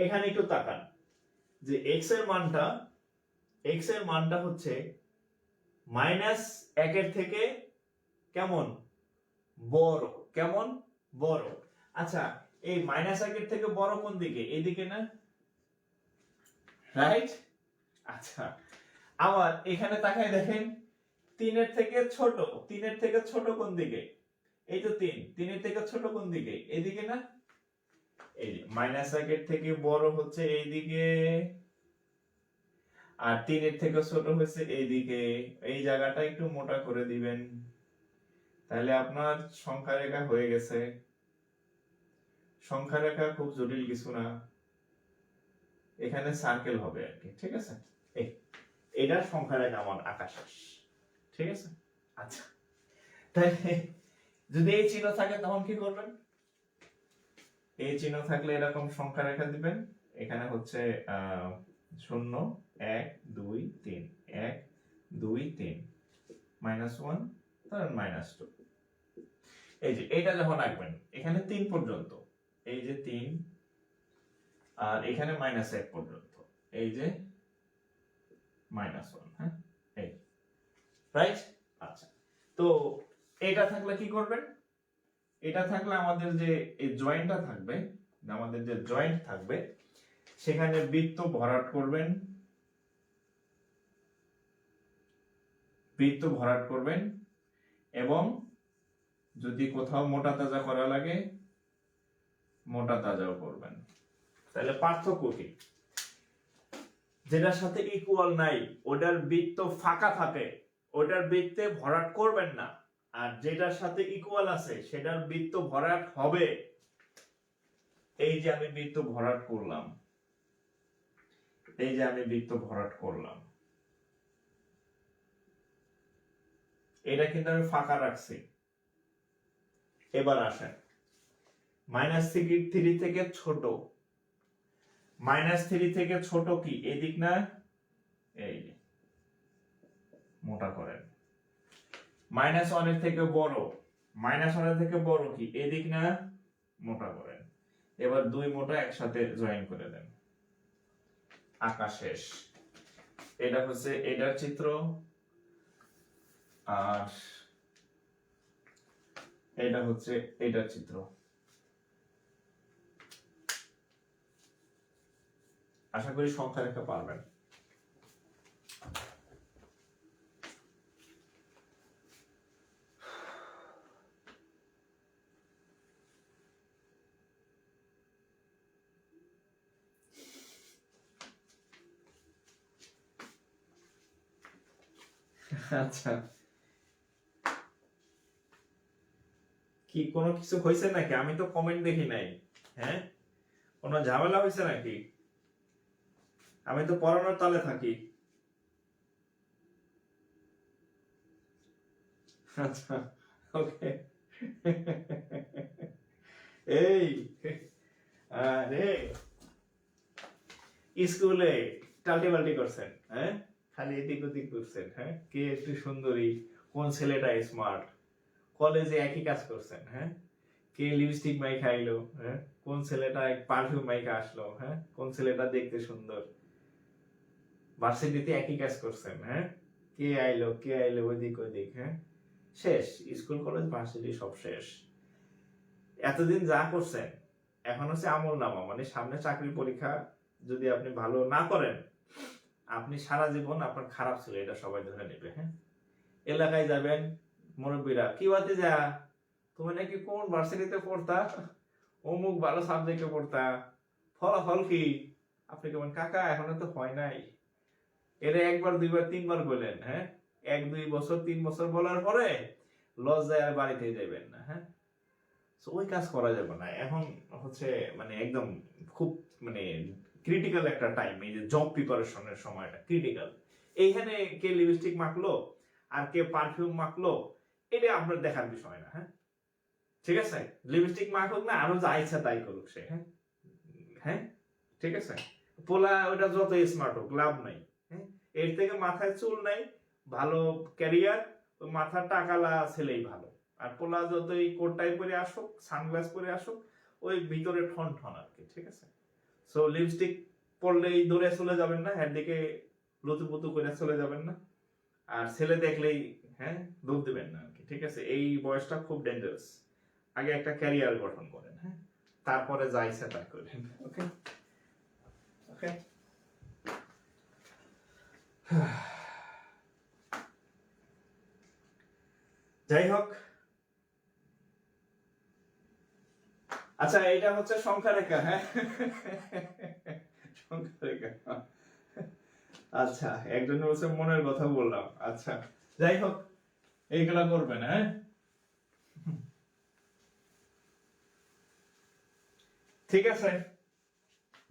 এখানে একটু তাকান যে x এর মানটা হচ্ছে -1 এর থেকে কেমন বড়, কেমন বড়। আচ্ছা, এই -1 এর থেকে বড় কোন দিকে? এইদিকে না, রাইট? আচ্ছা, আবার এখানে তাকায় দেখেন 3 এর থেকে ছোট, 3 এর থেকে ছোট কোন দিকে? এই তো 3 এর থেকে ছোট কোন দিকে? এইদিকে না? এই যে -1 এর থেকে বড় হচ্ছে এইদিকে, আর 3 এর থেকে ছোট হচ্ছে এইদিকে। এই জায়গাটা একটু মোটা করে দিবেন, তাহলে আপনার সংখ্যা রেখা হয়ে গেছে। সংখ্যা রেখা খুব জটিল কিছু না, এখানে সার্কেল হবে আর কি, ঠিক আছে? এটার সংখ্যা রেখা আমার আঁকা শেষ, ঠিক আছে? আচ্ছা, তাহলে যদি এই চিহ্ন থাকে তখন কি করবেন? এই চিহ্ন থাকলে এরকম সংখ্যা রেখা দিবেন। এখানে হচ্ছে 0 1 2 3 1 2 3 -1, তারপর -2। এই যে এটা যখন আঁকবেন এখানে 3 পর্যন্ত, এই যে 3, আর এখানে -1 পর্যন্ত, এই যে -1, হ্যাঁ, এই, রাইট? আচ্ছা, তো এটা থাকলে কি করবেন? এটা থাকলে আমাদের যে এই জয়েন্টটা থাকবে, আমাদের যে জয়েন্ট থাকবে সেখানে বৃত্ত ভরাট করবেন, বৃত্ত ভরাট করবেন, এবং যদি কোথাও মোটা তাজা করা লাগে মোটা তাজাও করবেন। তাহলে পার্থক্য কি? যেটার সাথে ইকুয়াল নাই ওটার বৃত্ত ফাঁকা থাকে, ওটার বৃত্তে ভরাট করবেন না, আর যেটার সাথে ইকুয়াল আছে সেটার বৃত্ত ভরাট হবে। এই যে আমি বৃত্ত ভরাট করলাম, এই যে আমি বৃত্ত ভরাট করলাম, এটা কিন্তু আমি ফাঁকা রাখছি। এবার আসেন, -3 থেকে ছোট, -3 থেকে ছোট কি এদিক না, এই মোটা করেন। -1 এর থেকে বড়, -1 এর থেকে বড় কি এদিক না, মোটা করেন। এবার দুই মোটা একসাথে জয়েন করে দেন, আঁকা শেষ। এটা হচ্ছে এটার চিত্র, আর এটা হচ্ছে এটার চিত্র। আশা করি সংখ্যা রেখা পারবেন। আচ্ছা, কি কোনো কিছু হয়েছে নাকি? আমি তো কমেন্ট দেখি নাই। হ্যাঁ, কোনো ঝামেলা হয়েছে নাকি? আমি তো পড়ানোর তালে থাকি। আচ্ছা, ওকে। এই আরে স্কুলে টাল্টি বাল্টি করছেন, হ্যাঁ, খালি এদিক ওদিক করছেন, হ্যাঁ, কে একটু সুন্দরী, কোন ছেলেটা স্মার্ট, কলেজে একই কাজ করছেন, হ্যাঁ, কে লিপস্টিক মাই খাইলো, হ্যাঁ, কোন ছেলেটা পারফিউম মাইকা আসলো, হ্যাঁ, কোন ছেলেটা দেখতে সুন্দর, ভার্সিটিতে একই কাজ করছেন, হ্যাঁ, কে আইলো ওদিক ওদিক, হ্যাঁ, শেষ। স্কুল কলেজ ভার্সিটি সব শেষ। এতদিন যা করছেন এখন হচ্ছে আমল নামা, মানে সামনে চাকরির পরীক্ষা যদি আপনি ভালো না করেন, আপনি সারা জীবন আপনার খারাপ ছিল এটা সবাই ধরে নেবে। হ্যাঁ, এলাকায় যাবেন, মুরব্বীরা কি বাতে যা, তুমি নাকি কোন ভার্সিটিতে পড়তা, অমুক ভালো সাবজেক্টে পড়তা, ফলাফল কি? আপনি কেমন কাকা এখনো তো হয় নাই। এরা একবার দুইবার তিনবার বললেন, হ্যাঁ, 1-2 বছর 3 বছর বলার পরে লজ্জায় আর বাড়িতে যাবেন না। হ্যাঁ, ওই কাজ করা যাবে না এখন। হচ্ছে মানে একদম খুব মানে ক্রিটিক্যাল একটা টাইম, এই যে জব প্রিপারেশনের সময়টা ক্রিটিক্যাল। এইখানে কে লিপস্টিক মাখলো আর কে পারফিউম মাখলো এটা আপনার দেখার বিষয় না। হ্যাঁ, ঠিক আছে, লিপস্টিক মাখুক না, আরো যা ইচ্ছা তাই করুক সে। হ্যাঁ, হ্যাঁ, ঠিক আছে, পোলা ওটা যত স্মার্ট হোক লাভ নাই। হ্যাঁ, এর থেকে মাথায় চুল নাই, ভালো ক্যারিয়ার, মাথার টাকালা ছেলেই ভালো। আর পোলা যতই কোটটাই পরে আসুক, সানগ্লাস পরে আসুক, ওই ভিতরে ঠন ঠন আর কি। ঠিক আছে, সো লিপস্টিক পরলেই দৌড়ে চলে যাবেন না, এর দিকে লুতুপুতু করে চলে যাবেন না, আর ছেলে দেখলেই হ্যাঁ দৌড় দিবেন না আর কি। ঠিক আছে, এই বয়সটা খুব ডেঞ্জারাস। আগে একটা ক্যারিয়ার গঠন করেন, হ্যাঁ, তারপরে যা ইচ্ছা তাই করেন। ওকে, ওকে। যাই হোক, আচ্ছা এটা হচ্ছে সংখ্যা রেখা। হ্যাঁ, সংখ্যা রেখা। আচ্ছা, একজন বলছে মনের কথা বললাম। আচ্ছা, যাই হোক, এইগুলা করবেন। হ্যাঁ, ঠিক আছে,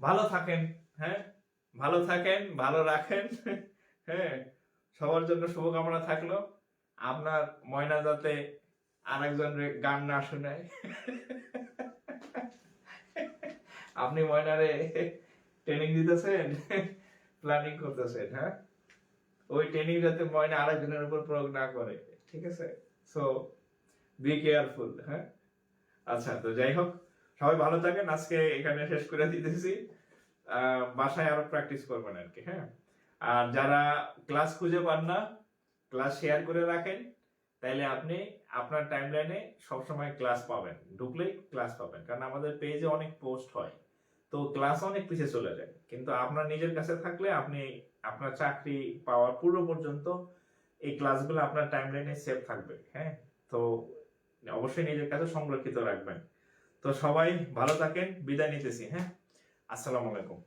ভালো থাকেন। হ্যাঁ, ভালো থাকেন, ভালো রাখেন। হ্যাঁ, সবার জন্য শুভকামনা থাকলো। আপনার ময়না যাতে আরেকজন গান না শোনায়। আপনি ময়নারে ট্রেনিং দিতেছেন, প্ল্যানিং করতেছেন। হ্যাঁ, ওই ট্রেনিং যাতে ময়না আরেকজনের উপর প্রয়োগ না করে। ঠিক আছে, সো বি কেয়ারফুল। হ্যাঁ, আচ্ছা, তো যাই হোক, সবাই ভালো থাকেন। আজকে এখানে শেষ করে দিতেছি, বাসায় আরো প্র্যাকটিস করবেন আর কি। হ্যাঁ, আর যারা ক্লাস খুঁজে পান না, ক্লাস শেয়ার করে রাখেন, তাইলে আপনি আপনার টাইমলাইনে সবসময় ক্লাস পাবেন, ঢুকলেই ক্লাস পাবেন। কারণ আমাদের পেজে অনেক পোস্ট হয়, তো ক্লাস অনেক পিছিয়ে চলে যায়। কিন্তু আপনার নিজের কাছে থাকলে আপনি আপনার চাকরি পাওয়ার পূর্ব পর্যন্ত এই ক্লাসগুলো আপনার টাইমলাইনে সেভ থাকবে। হ্যাঁ, তো অবশ্যই নিজের কাছে সংরক্ষিত রাখবেন। তো সবাই ভালো থাকেন, বিদায় নিতেছি। হ্যাঁ, আসসালামু আলাইকুম।